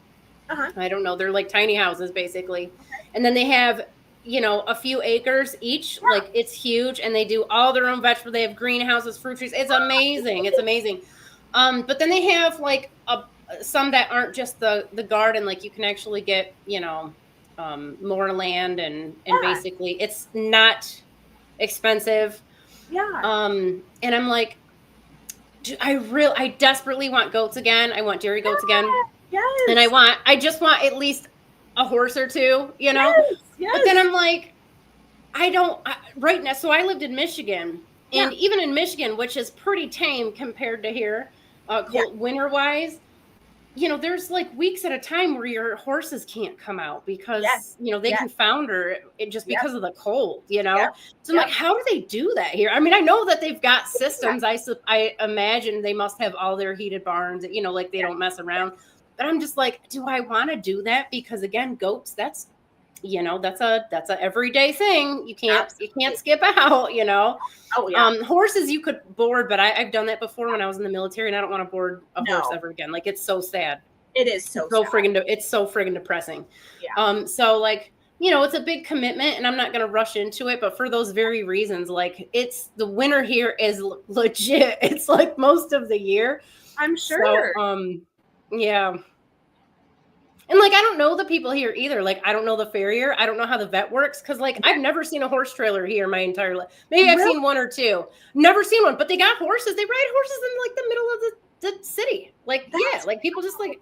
I don't know. They're like tiny houses basically, and then they have a few acres each. Like, it's huge, and they do all their own vegetables. They have greenhouses, fruit trees. It's amazing. It's amazing. But then they have like some that aren't just the garden. Like, you can actually get more land, and basically it's not expensive. And I'm like, I desperately want goats again. I want dairy goats again. And I just want at least a horse or two, Yes. But then I'm like, right now. So I lived in Michigan, And even in Michigan, which is pretty tame compared to here, winter wise, you know, there's like weeks at a time where your horses can't come out because, you know, they can founder it just because of the cold, you know? So I'm like, how do they do that here? I mean, I know that they've got systems. I imagine they must have all their heated barns, you know, like they don't mess around. But I'm just like, do I want to do that? Because again, goats, that's, you know, that's a everyday thing. You can't skip out, you know. Oh yeah. Horses you could board, but I've done that before when I was in the military, and I don't want to board a horse ever again. Like, it's so sad. It is so it's so friggin' depressing. Yeah. So like, you know, it's a big commitment, and I'm not gonna rush into it, but for those very reasons, like, it's the winter here is legit. It's like most of the year. I'm sure. So, yeah. And like, I don't know the people here either. Like, I don't know the farrier. I don't know how the vet works. Cause like, I've never seen a horse trailer here my entire life. Maybe I've seen one or two. Never seen one, but they got horses. They ride horses in like the middle of the city. Like, like people just like,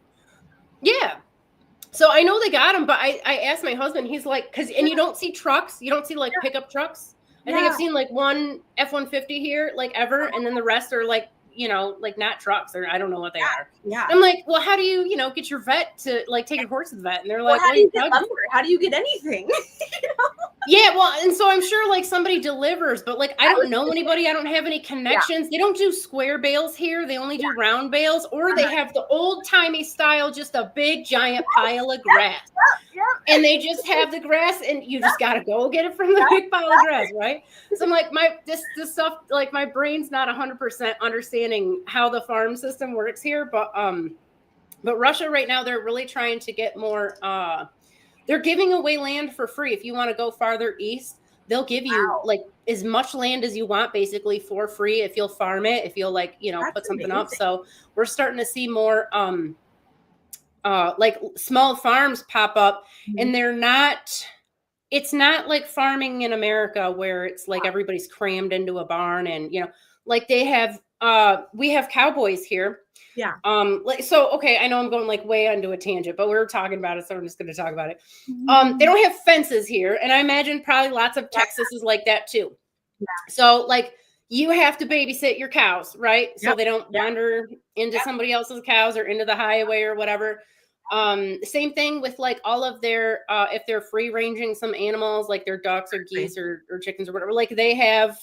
So I know they got them, but I asked my husband, he's like, and you don't see trucks. You don't see like pickup trucks. I think I've seen like one F-150 here, like ever. And then the rest are like, you know, like not trucks, or I don't know what they are. Yeah. I'm like, well, how do you, you know, get your vet to like take your horse to the vet? And they're like, how do you get lumber? How do you get anything? You know? Yeah, well, and so I'm sure like somebody delivers, but like I don't know anybody. I don't have any connections. They don't do square bales here. They only do round bales, or they have the old timey style, just a big giant pile of grass. And they just have the grass, and you just gotta go get it from the big pile of grass, right? So I'm like, this stuff, like my brain's not 100% understanding how the farm system works here, but Russia right now, they're really trying to get more. They're giving away land for free. If you want to go farther east, they'll give you like as much land as you want, basically for free, if you'll farm it, if you'll like, you know, put something up. So we're starting to see more like small farms pop up, and it's not like farming in America where it's like everybody's crammed into a barn, and, you know, like they have, we have cowboys here. Yeah. Okay, I know I'm going like way onto a tangent, but we were talking about it, so I'm just going to talk about it. They don't have fences here, and I imagine probably lots of Texas is like that too. Yeah. So like you have to babysit your cows, right? So they don't wander into somebody else's cows or into the highway or whatever. Same thing with like all of their, if they're free ranging some animals, like their ducks or geese or chickens or whatever, like they have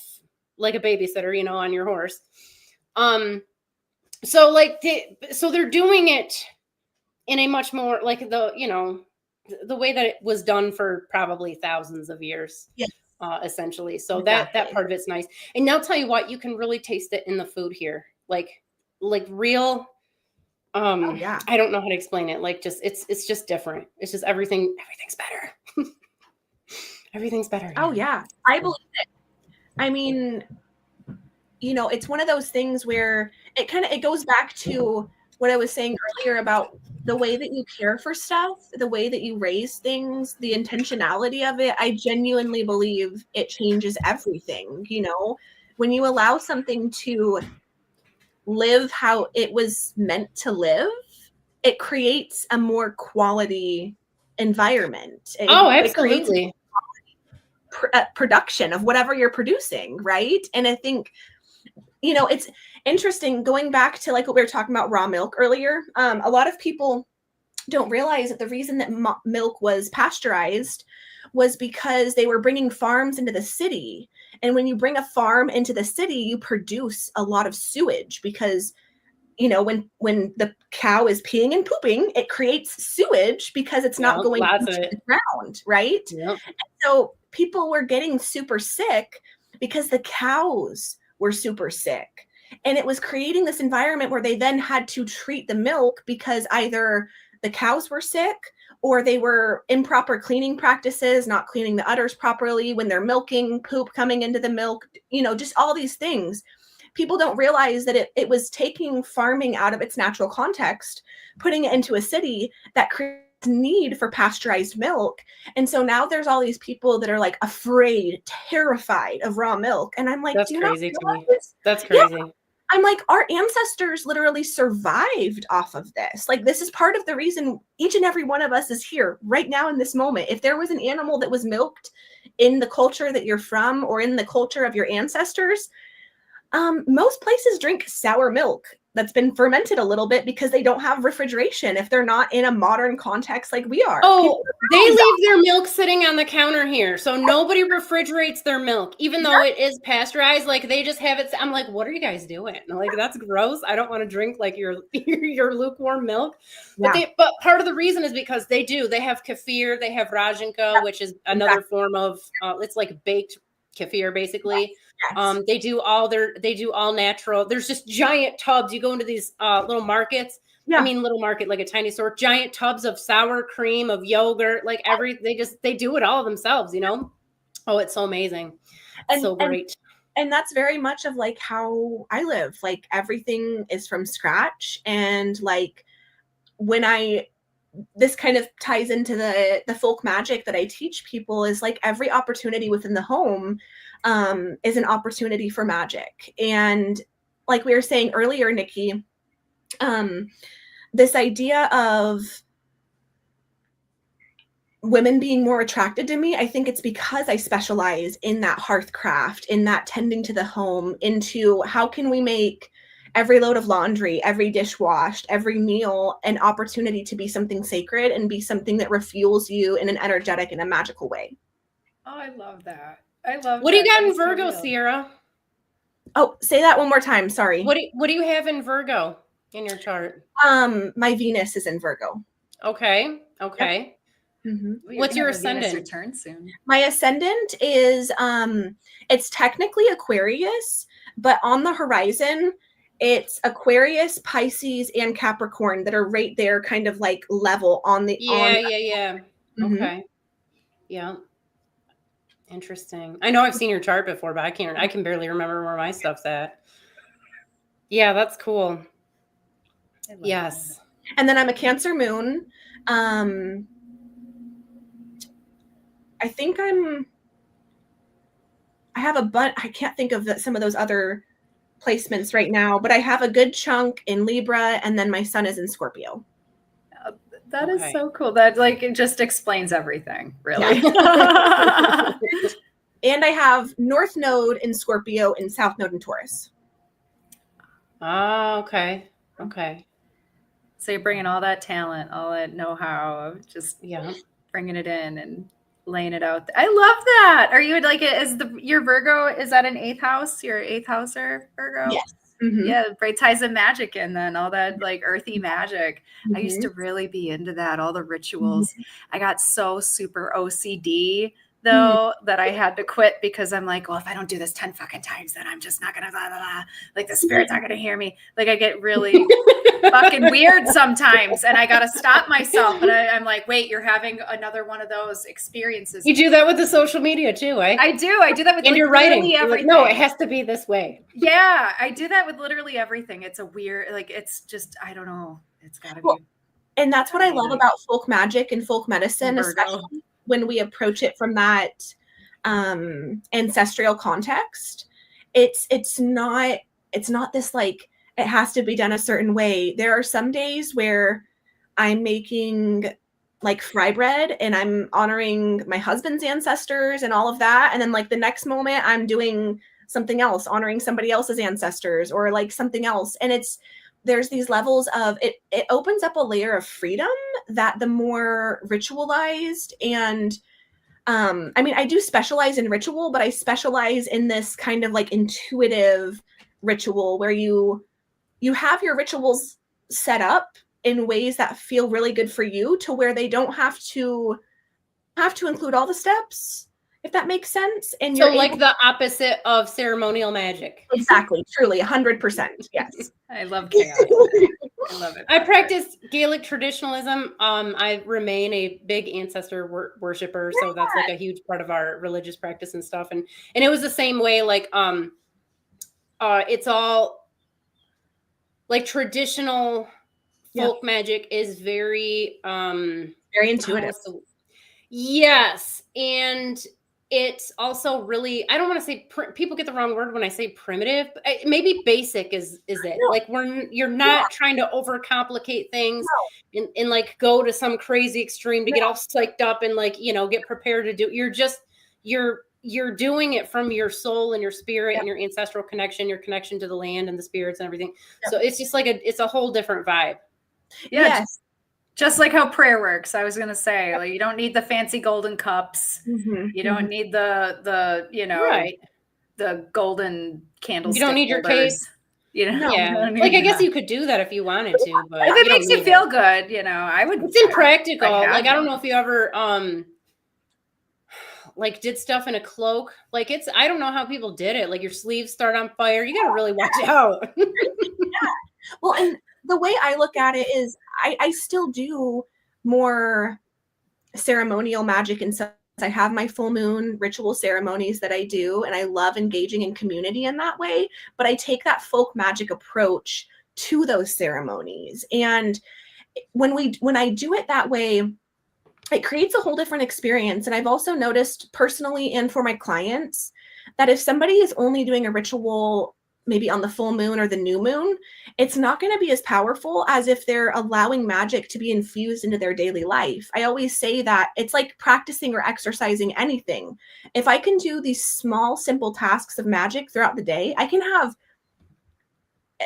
like a babysitter, you know, on your horse. So like, so they're doing it in a much more like you know, the way that it was done for probably thousands of years, essentially. So that part of it's nice. And I'll tell you what, you can really taste it in the food here. Like real, I don't know how to explain it. Like it's just different. It's just everything's better. Everything's better. Here. Oh yeah. I believe it. I mean, you know, it's one of those things where it goes back to what I was saying earlier about the way that you care for stuff, the way that you raise things, the intentionality of it. I genuinely believe it changes everything. You know, when you allow something to live how it was meant to live, it creates a more quality environment. Absolutely. Production of whatever you're producing, right? And I think, you know, it's interesting going back to like what we were talking about raw milk earlier. A lot of people don't realize that the reason that milk was pasteurized was because they were bringing farms into the city. And when you bring a farm into the city, you produce a lot of sewage because, you know, when the cow is peeing and pooping, it creates sewage because it's not going into the ground, right? Yep. And so people were getting super sick because the cows were super sick. And it was creating this environment where they then had to treat the milk because either the cows were sick or they were improper cleaning practices, not cleaning the udders properly when they're milking, poop coming into the milk, you know, just all these things. People don't realize that it was taking farming out of its natural context, putting it into a city that creates need for pasteurized milk. And so now there's all these people that are like afraid, terrified of raw milk. And I'm like, that's crazy to me. That's crazy. Yeah. I'm like, our ancestors literally survived off of this. Like, this is part of the reason each and every one of us is here right now in this moment. If there was an animal that was milked in the culture that you're from or in the culture of your ancestors, Most places drink sour milk that's been fermented a little bit because they don't have refrigeration if they're not in a modern context like we are. Oh, they leave their milk sitting on the counter here. So nobody refrigerates their milk, even though it is pasteurized. Like they just have it. I'm like, what are you guys doing? And like, that's gross. I don't want to drink like your lukewarm milk. Yeah. But part of the reason is because they have kefir, they have rajanka, which is another form of, it's like baked kefir basically. Yes. They do all natural. There's just giant tubs. You go into these little markets. Yeah. I mean, little market, like a tiny store, giant tubs of sour cream, of yogurt, like they do it all themselves, you know? Oh, it's so amazing. So great. And that's very much of like how I live. Like everything is from scratch. And like this kind of ties into the folk magic that I teach people, is like every opportunity within the home is an opportunity for magic. And like we were saying earlier, Niki, this idea of women being more attracted to me, I think it's because I specialize in that hearthcraft, in that tending to the home, into how can we make every load of laundry, every dish washed, every meal an opportunity to be something sacred and be something that refuels you in an energetic and a magical way. Oh, I love that. I love What do you got in Virgo, Sierra? Oh, say that one more time. Sorry. What do you have in Virgo in your chart? My Venus is in Virgo. Okay. Yep. Mm-hmm. What's your ascendant? Return soon. My ascendant is it's technically Aquarius, but on the horizon it's Aquarius, Pisces, and Capricorn that are right there, kind of like level on the. Yeah. Mm-hmm. Okay. Yeah. Interesting. I know I've seen your chart before, but I can barely remember where my stuff's at. Yeah, that's cool. Yes. That. And then I'm a Cancer moon. I think I have a bunch. I can't think of some of those other placements right now, but I have a good chunk in Libra, and then my sun is in Scorpio. That is so cool. That like it just explains everything, really. Yeah. And I have North Node in Scorpio and South Node in Taurus. Oh, okay. Okay. So you're bringing all that talent, all that know-how, just bringing it in and laying it out. I love that. Are you like your Virgo? Is that an 8th house? Your 8th houser, Virgo? Yes. Mm-hmm. Yeah, right. Ties of magic in then all that like earthy magic. Mm-hmm. I used to really be into that. All the rituals. Mm-hmm. I got so super OCD though that I had to quit because I'm like, well, if I don't do this 10 fucking times, then I'm just not gonna blah, blah, blah. Like the spirit's not gonna hear me. Like I get really fucking weird sometimes, and I gotta stop myself. But I'm like, wait, you're having another one of those experiences. You do that with the social media too, eh? I do that with and you're writing. Everything. No, it has to be this way. Yeah, I do that with literally everything. It's a weird, like it's just I don't know. It's gotta be. And that's what I love about folk magic and folk medicine, especially when we approach it from that ancestral context. It's not this like it has to be done a certain way. There are some days where I'm making like fry bread and I'm honoring my husband's ancestors and all of that, and then like the next moment I'm doing something else, honoring somebody else's ancestors or like something else. And there's these levels of it opens up a layer of freedom that the more ritualized and I mean, I do specialize in ritual, but I specialize in this kind of like intuitive ritual where you have your rituals set up in ways that feel really good for you, to where they don't have to include all the steps, if that makes sense. And so like the opposite of ceremonial magic. Exactly. Truly 100%. Yes. I love chaos. I love it. I practice Gaelic traditionalism. I remain a big ancestor worshiper. So that's like a huge part of our religious practice and stuff. And it was the same way, like, it's all like traditional folk magic is very intuitive. Yes. And it's also really, I don't want to say, people get the wrong word when I say primitive, but maybe basic is it. No. Like you're not trying to overcomplicate things and like go to some crazy extreme to get all psyched up and like, get prepared to do. You're you're doing it from your soul and your spirit and your ancestral connection, your connection to the land and the spirits and everything. So it's just like it's a whole different vibe. Yeah. Yes. Just like how prayer works. I was going to say, like, you don't need the fancy golden cups. You don't need the, you know, the golden candlestick. You don't need your cape. You know, like I guess you could do that if you wanted to, but if it makes you feel good, you know, I would. It's impractical. Like I don't know if you ever like did stuff in a cloak. Like I don't know how people did it. Like your sleeves start on fire. You got to really watch out. Well, and the way I look at it is I still do more ceremonial magic, and so I have my full moon ritual ceremonies that I do, and I love engaging in community in that way. But I take that folk magic approach to those ceremonies. And when I do it that way, it creates a whole different experience. And I've also noticed personally and for my clients that if somebody is only doing a ritual maybe on the full moon or the new moon, it's not going to be as powerful as if they're allowing magic to be infused into their daily life. I always say that it's like practicing or exercising anything. If I can do these small, simple tasks of magic throughout the day, I can have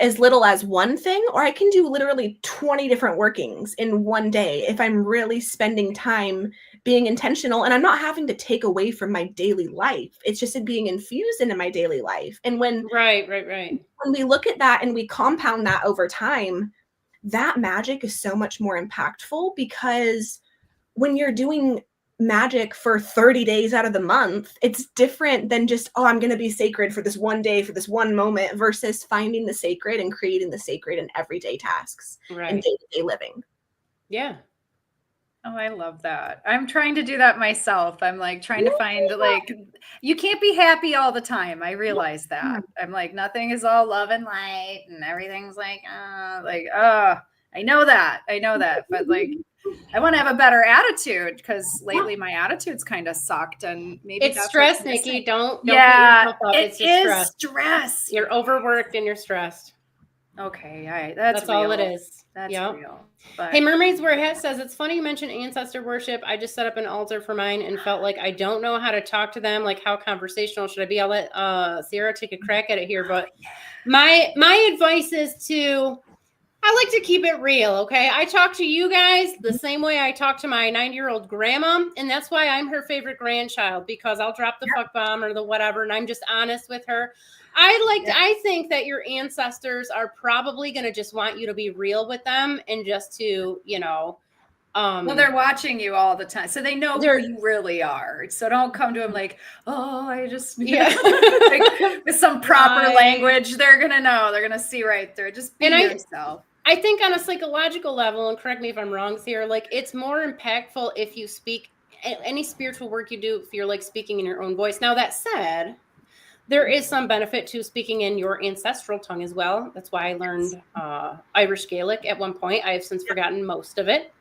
as little as one thing, or I can do literally 20 different workings in one day if I'm really spending time being intentional, and I'm not having to take away from my daily life. It's just being infused into my daily life. And when when we look at that and we compound that over time, that magic is so much more impactful, because when you're doing magic for 30 days out of the month, it's different than just, oh, I'm going to be sacred for this one day, for this one moment, versus finding the sacred and creating the sacred in everyday tasks and day-to-day living. Yeah. Oh, I love that. I'm trying to do that myself. I'm like trying to find, like, you can't be happy all the time. I realize that. I'm like, nothing is all love and light and everything's like, I know that. But like, I want to have a better attitude, because lately my attitude's kind of sucked, and maybe it's stress, Niki. Don't beat yourself up. It's just stress. You're overworked and you're stressed. Okay, all right. That's all it is. That's real. But hey, Mermaids Wear Hats says, it's funny you mentioned ancestor worship. I just set up an altar for mine and felt like I don't know how to talk to them. Like, how conversational should I be? I'll let Sierra take a crack at it here. But my advice is I like to keep it real, okay? I talk to you guys the same way I talk to my 90-year-old grandma, and that's why I'm her favorite grandchild, because I'll drop the fuck bomb or the whatever, and I'm just honest with her. I think that your ancestors are probably going to just want you to be real with them, and just to, you know, well, they're watching you all the time, so they know who you really are. So don't come to them like, oh, I just like, with some proper language. They're gonna know. They're gonna see right through. Just be yourself. I think on a psychological level, and correct me if I'm wrong here, like, it's more impactful if you speak any spiritual work you do, if you're like speaking in your own voice. Now, that said, there is some benefit to speaking in your ancestral tongue as well. That's why I learned Irish Gaelic at one point. I have since forgotten most of it.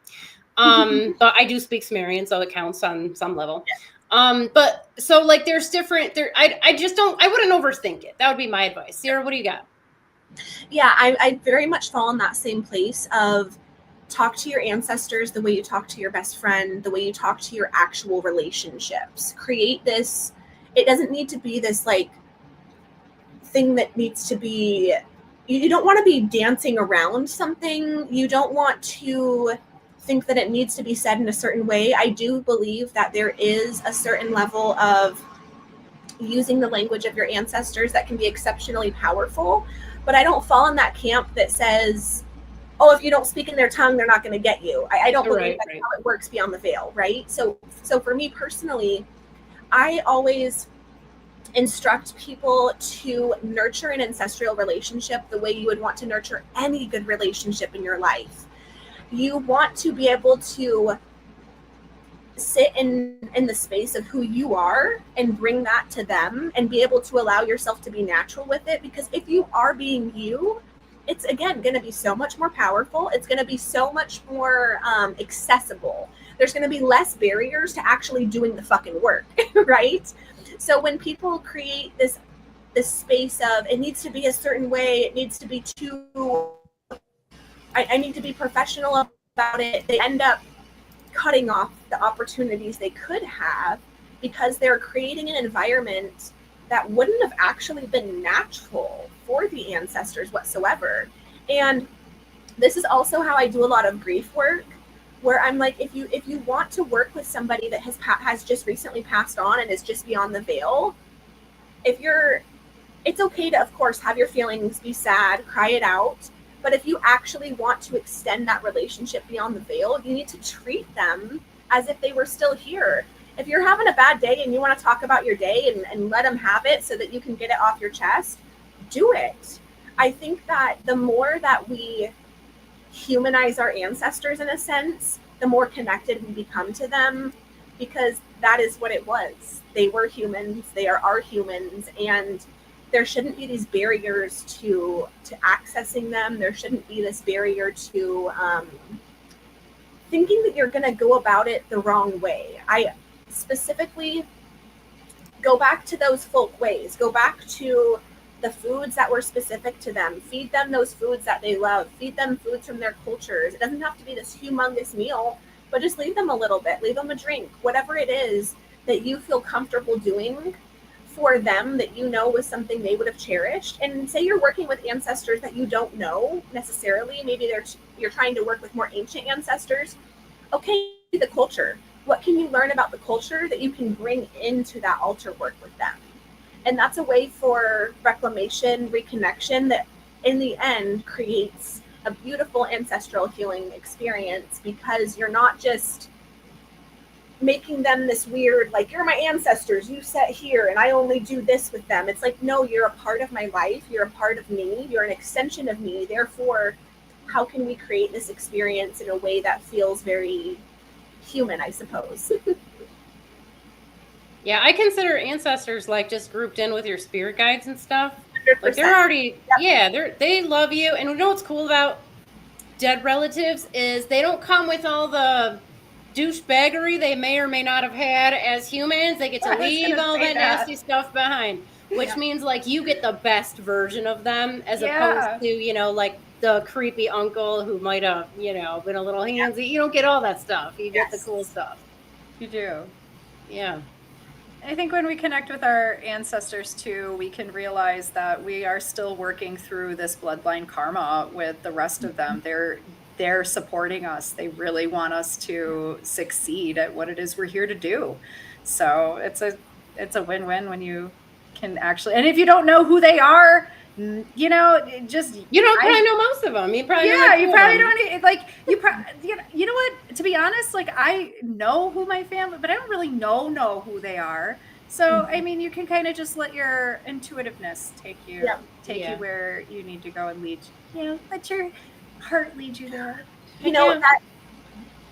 But I do speak Sumerian, so it counts on some level. But so like there's different I wouldn't overthink it. That would be my advice. Sierra, what do you got? Yeah, I very much fall in that same place of talk to your ancestors the way you talk to your best friend, the way you talk to your actual relationships. Create this, it doesn't need to be this like thing that needs to be, you don't want to be dancing around something. You don't want to think that it needs to be said in a certain way. I do believe that there is a certain level of using the language of your ancestors that can be exceptionally powerful. But I don't fall in that camp that says, oh, if you don't speak in their tongue, they're not going to get you. I don't believe that's how it works beyond the veil, right? So for me personally, I always instruct people to nurture an ancestral relationship the way you would want to nurture any good relationship in your life. You want to be able to sit in the space of who you are and bring that to them and be able to allow yourself to be natural with it. Because if you are being you, it's again going to be so much more powerful. It's going to be so much more accessible. There's going to be less barriers to actually doing the fucking work, right? So when people create this space of it needs to be a certain way, it needs to be too, I need to be professional about it, they end up cutting off the opportunities they could have because they're creating an environment that wouldn't have actually been natural for the ancestors whatsoever. And this is also how I do a lot of grief work, where I'm like, if you want to work with somebody that has just recently passed on and is just beyond the veil, it's okay to, of course, have your feelings, be sad, cry it out. But if you actually want to extend that relationship beyond the veil, you need to treat them as if they were still here. If you're having a bad day and you want to talk about your day and let them have it so that you can get it off your chest, do it. I think that the more that we humanize our ancestors, in a sense, the more connected we become to them, because that is what it was. They were humans, they are our humans, and there shouldn't be these barriers to accessing them. There shouldn't be this barrier to thinking that you're going to go about it the wrong way. I specifically go back to those folk ways. Go back to the foods that were specific to them. Feed them those foods that they love. Feed them foods from their cultures. It doesn't have to be this humongous meal, but just leave them a little bit. Leave them a drink. Whatever it is that you feel comfortable doing for them, that you know was something they would have cherished. And say you're working with ancestors that you don't know necessarily. Maybe you're trying to work with more ancient ancestors. Okay, the culture. What can you learn about the culture that you can bring into that altar work with them? And that's a way for reclamation, reconnection, that in the end creates a beautiful ancestral healing experience, because you're not just making them this weird, like, you're my ancestors, you sat here and I only do this with them. It's like, no, you're a part of my life. You're a part of me. You're an extension of me. Therefore, how can we create this experience in a way that feels very human, I suppose? Yeah, I consider ancestors like just grouped in with your spirit guides and stuff. 100%. Like they're already, Yep. they love you. And you know what's cool about dead relatives is they don't come with all the douchebaggery they may or may not have had as humans. They get to leave all that nasty stuff behind, which means like you get the best version of them, as opposed to, you know, like the creepy uncle who might have, you know, been a little handsy. You don't get all that stuff. You get the cool stuff. You do. Yeah. I think when we connect with our ancestors too, we can realize that we are still working through this bloodline karma with the rest of them. They're supporting us. They really want us to succeed at what it is we're here to do. So it's a win-win when you can actually, and if you don't know who they are, you know, just probably know most of them. You probably don't like you know what, to be honest, like I know who my family, but I don't really know who they are. So I mean, you can kind of just let your intuitiveness take you where you need to go and lead, you know, let your heart lead you there. You know, that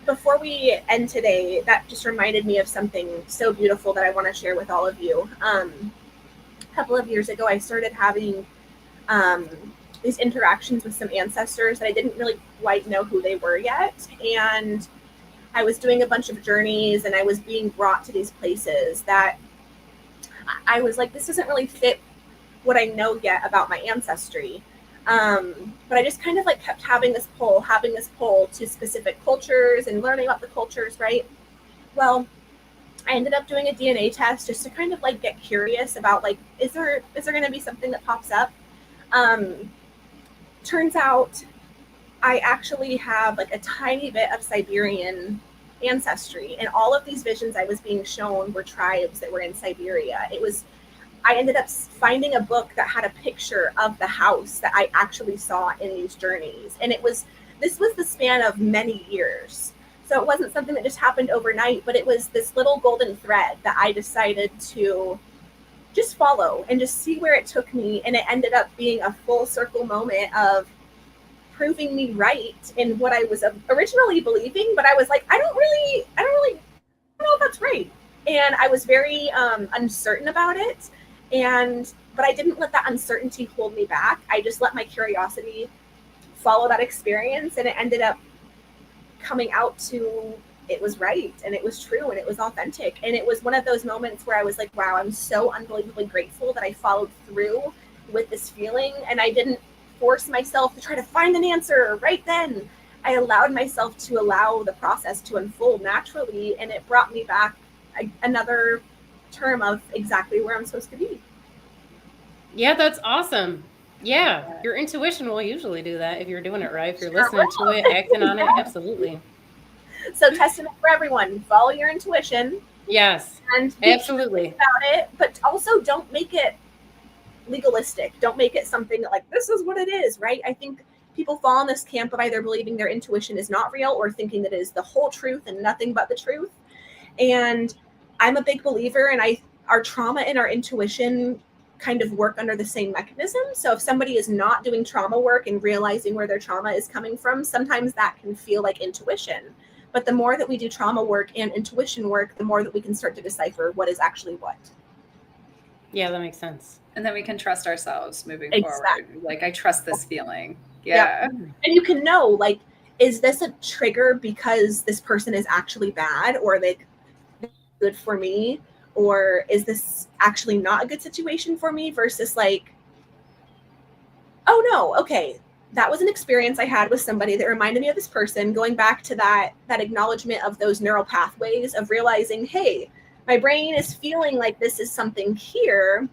before we end today, that just reminded me of something so beautiful that I want to share with all of you. A couple of years ago, I started having these interactions with some ancestors that I didn't really quite know who they were yet. And I was doing a bunch of journeys and I was being brought to these places that I was like, this doesn't really fit what I know yet about my ancestry. But I just kind of like kept having this pull to specific cultures and learning about the cultures, right? Well, I ended up doing a DNA test just to kind of like get curious about like, is there going to be something that pops up? Turns out I actually have like a tiny bit of Siberian ancestry, and all of these visions I was being shown were tribes that were in Siberia. I ended up finding a book that had a picture of the house that I actually saw in these journeys. And this was the span of many years. So it wasn't something that just happened overnight, but it was this little golden thread that I decided to just follow and just see where it took me. And it ended up being a full circle moment of proving me right in what I was originally believing. But I was like, I don't really know if that's right. And I was very uncertain about it. But I didn't let that uncertainty hold me back. I just let my curiosity follow that experience, and it ended up coming out to it was right, and it was true, and it was authentic. And it was one of those moments where I was like, wow, I'm so unbelievably grateful that I followed through with this feeling, and I didn't force myself to try to find an answer right then. I allowed myself to allow the process to unfold naturally, and it brought me back another term of exactly where I'm supposed to be. Yeah, that's awesome. Yeah, your intuition will usually do that if you're doing it right. If you're listening to it, acting on it, absolutely. So testament for everyone, follow your intuition. Yes, and be absolutely about it, but also don't make it legalistic. Don't make it something like this is what it is, right? I think people fall in this camp of either believing their intuition is not real or thinking that it is the whole truth and nothing but the truth. And I'm a big believer, and our trauma and our intuition kind of work under the same mechanism. So if somebody is not doing trauma work and realizing where their trauma is coming from, sometimes that can feel like intuition. But the more that we do trauma work and intuition work, the more that we can start to decipher what is actually what. Yeah, that makes sense. And then we can trust ourselves moving forward. Like, I trust this feeling. Yeah. Yep. And you can know, like, is this a trigger because this person is actually bad, or are they good for me? Or is this actually not a good situation for me, versus like, oh no, okay, that was an experience I had with somebody that reminded me of this person, going back to that acknowledgement of those neural pathways of realizing, hey, my brain is feeling like this is something here.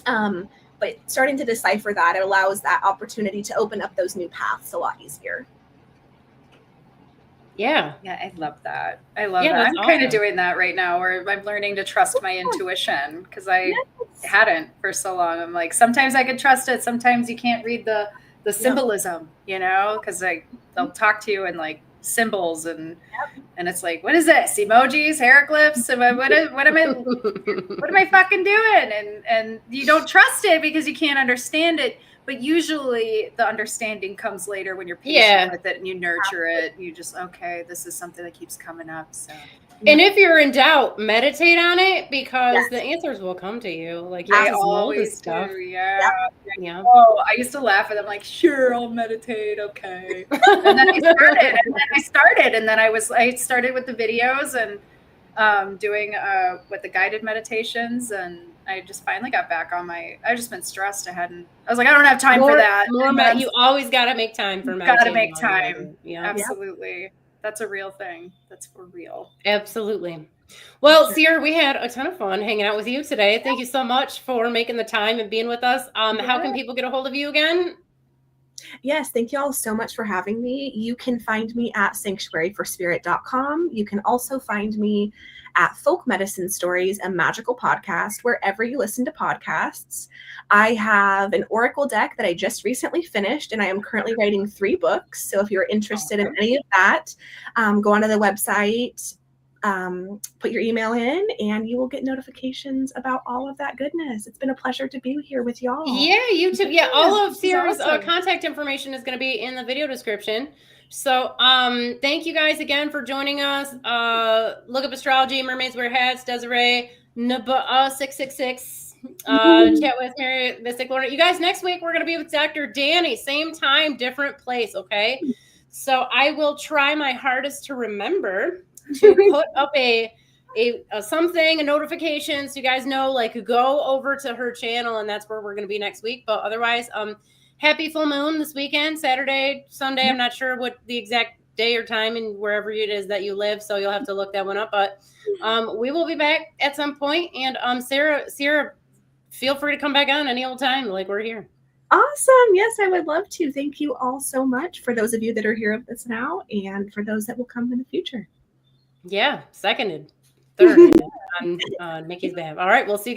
But starting to decipher that, it allows that opportunity to open up those new paths a lot easier. Yeah. Yeah, I love that. I love that. I'm kind of doing that right now, where I'm learning to trust my intuition, because I hadn't for so long. I'm like, sometimes I can trust it. Sometimes you can't read the symbolism, you know, because they'll talk to you in like symbols and it's like, what is this? Emojis, hieroglyphs? What am I fucking doing? And you don't trust it because you can't understand it. But usually the understanding comes later when you're patient with it and you nurture it. You just, okay, this is something that keeps coming up. So. And if you're in doubt, meditate on it, because the answers will come to you. Like, I always stuff. do. Yeah. Oh, I used to laugh at them, like, sure, I'll meditate. Okay. And then I started, and then I started with the videos and doing with the guided meditations, and I just finally got back on I've just been stressed. I was like, I don't have time for that. You always got to make time for meditating. Got to make time. Yeah. Absolutely. Yeah. That's a real thing. That's for real. Absolutely. Well, Sierra, we had a ton of fun hanging out with you today. Thank you so much for making the time and being with us. How can people get a hold of you again? Yes, thank you all so much for having me. You can find me at sanctuaryforspirit.com. You can also find me at Folk Medicine Stories, a magical podcast, wherever you listen to podcasts. I have an oracle deck that I just recently finished, and I am currently writing 3 books. So if you're interested in any of that, go onto the website, put your email in, and you will get notifications about all of that goodness. It's been a pleasure to be here with y'all. Yeah, you too. Yeah, all of Sierra's contact information is going to be in the video description. So thank you guys again for joining us. Look up Astrology, Mermaids Wear Hats, Desiree, Naba 666. Chat with Mary Mystic Lorna. You guys, next week we're going to be with Dr. Danny. Same time, different place, okay? So I will try my hardest to remember to put up a notification, so you guys know, like, go over to her channel, and that's where we're going to be next week. But otherwise, happy full moon this weekend, Saturday, Sunday. I'm not sure what the exact day or time and wherever it is that you live, so you'll have to look that one up. But we will be back at some point. And Sierra, feel free to come back on any old time. Like, we're here. Awesome. Yes, I would love to. Thank you all so much, for those of you that are here with us now, and for those that will come in the future. Yeah, seconded. Third on Niki's behalf. All right, we'll see you guys.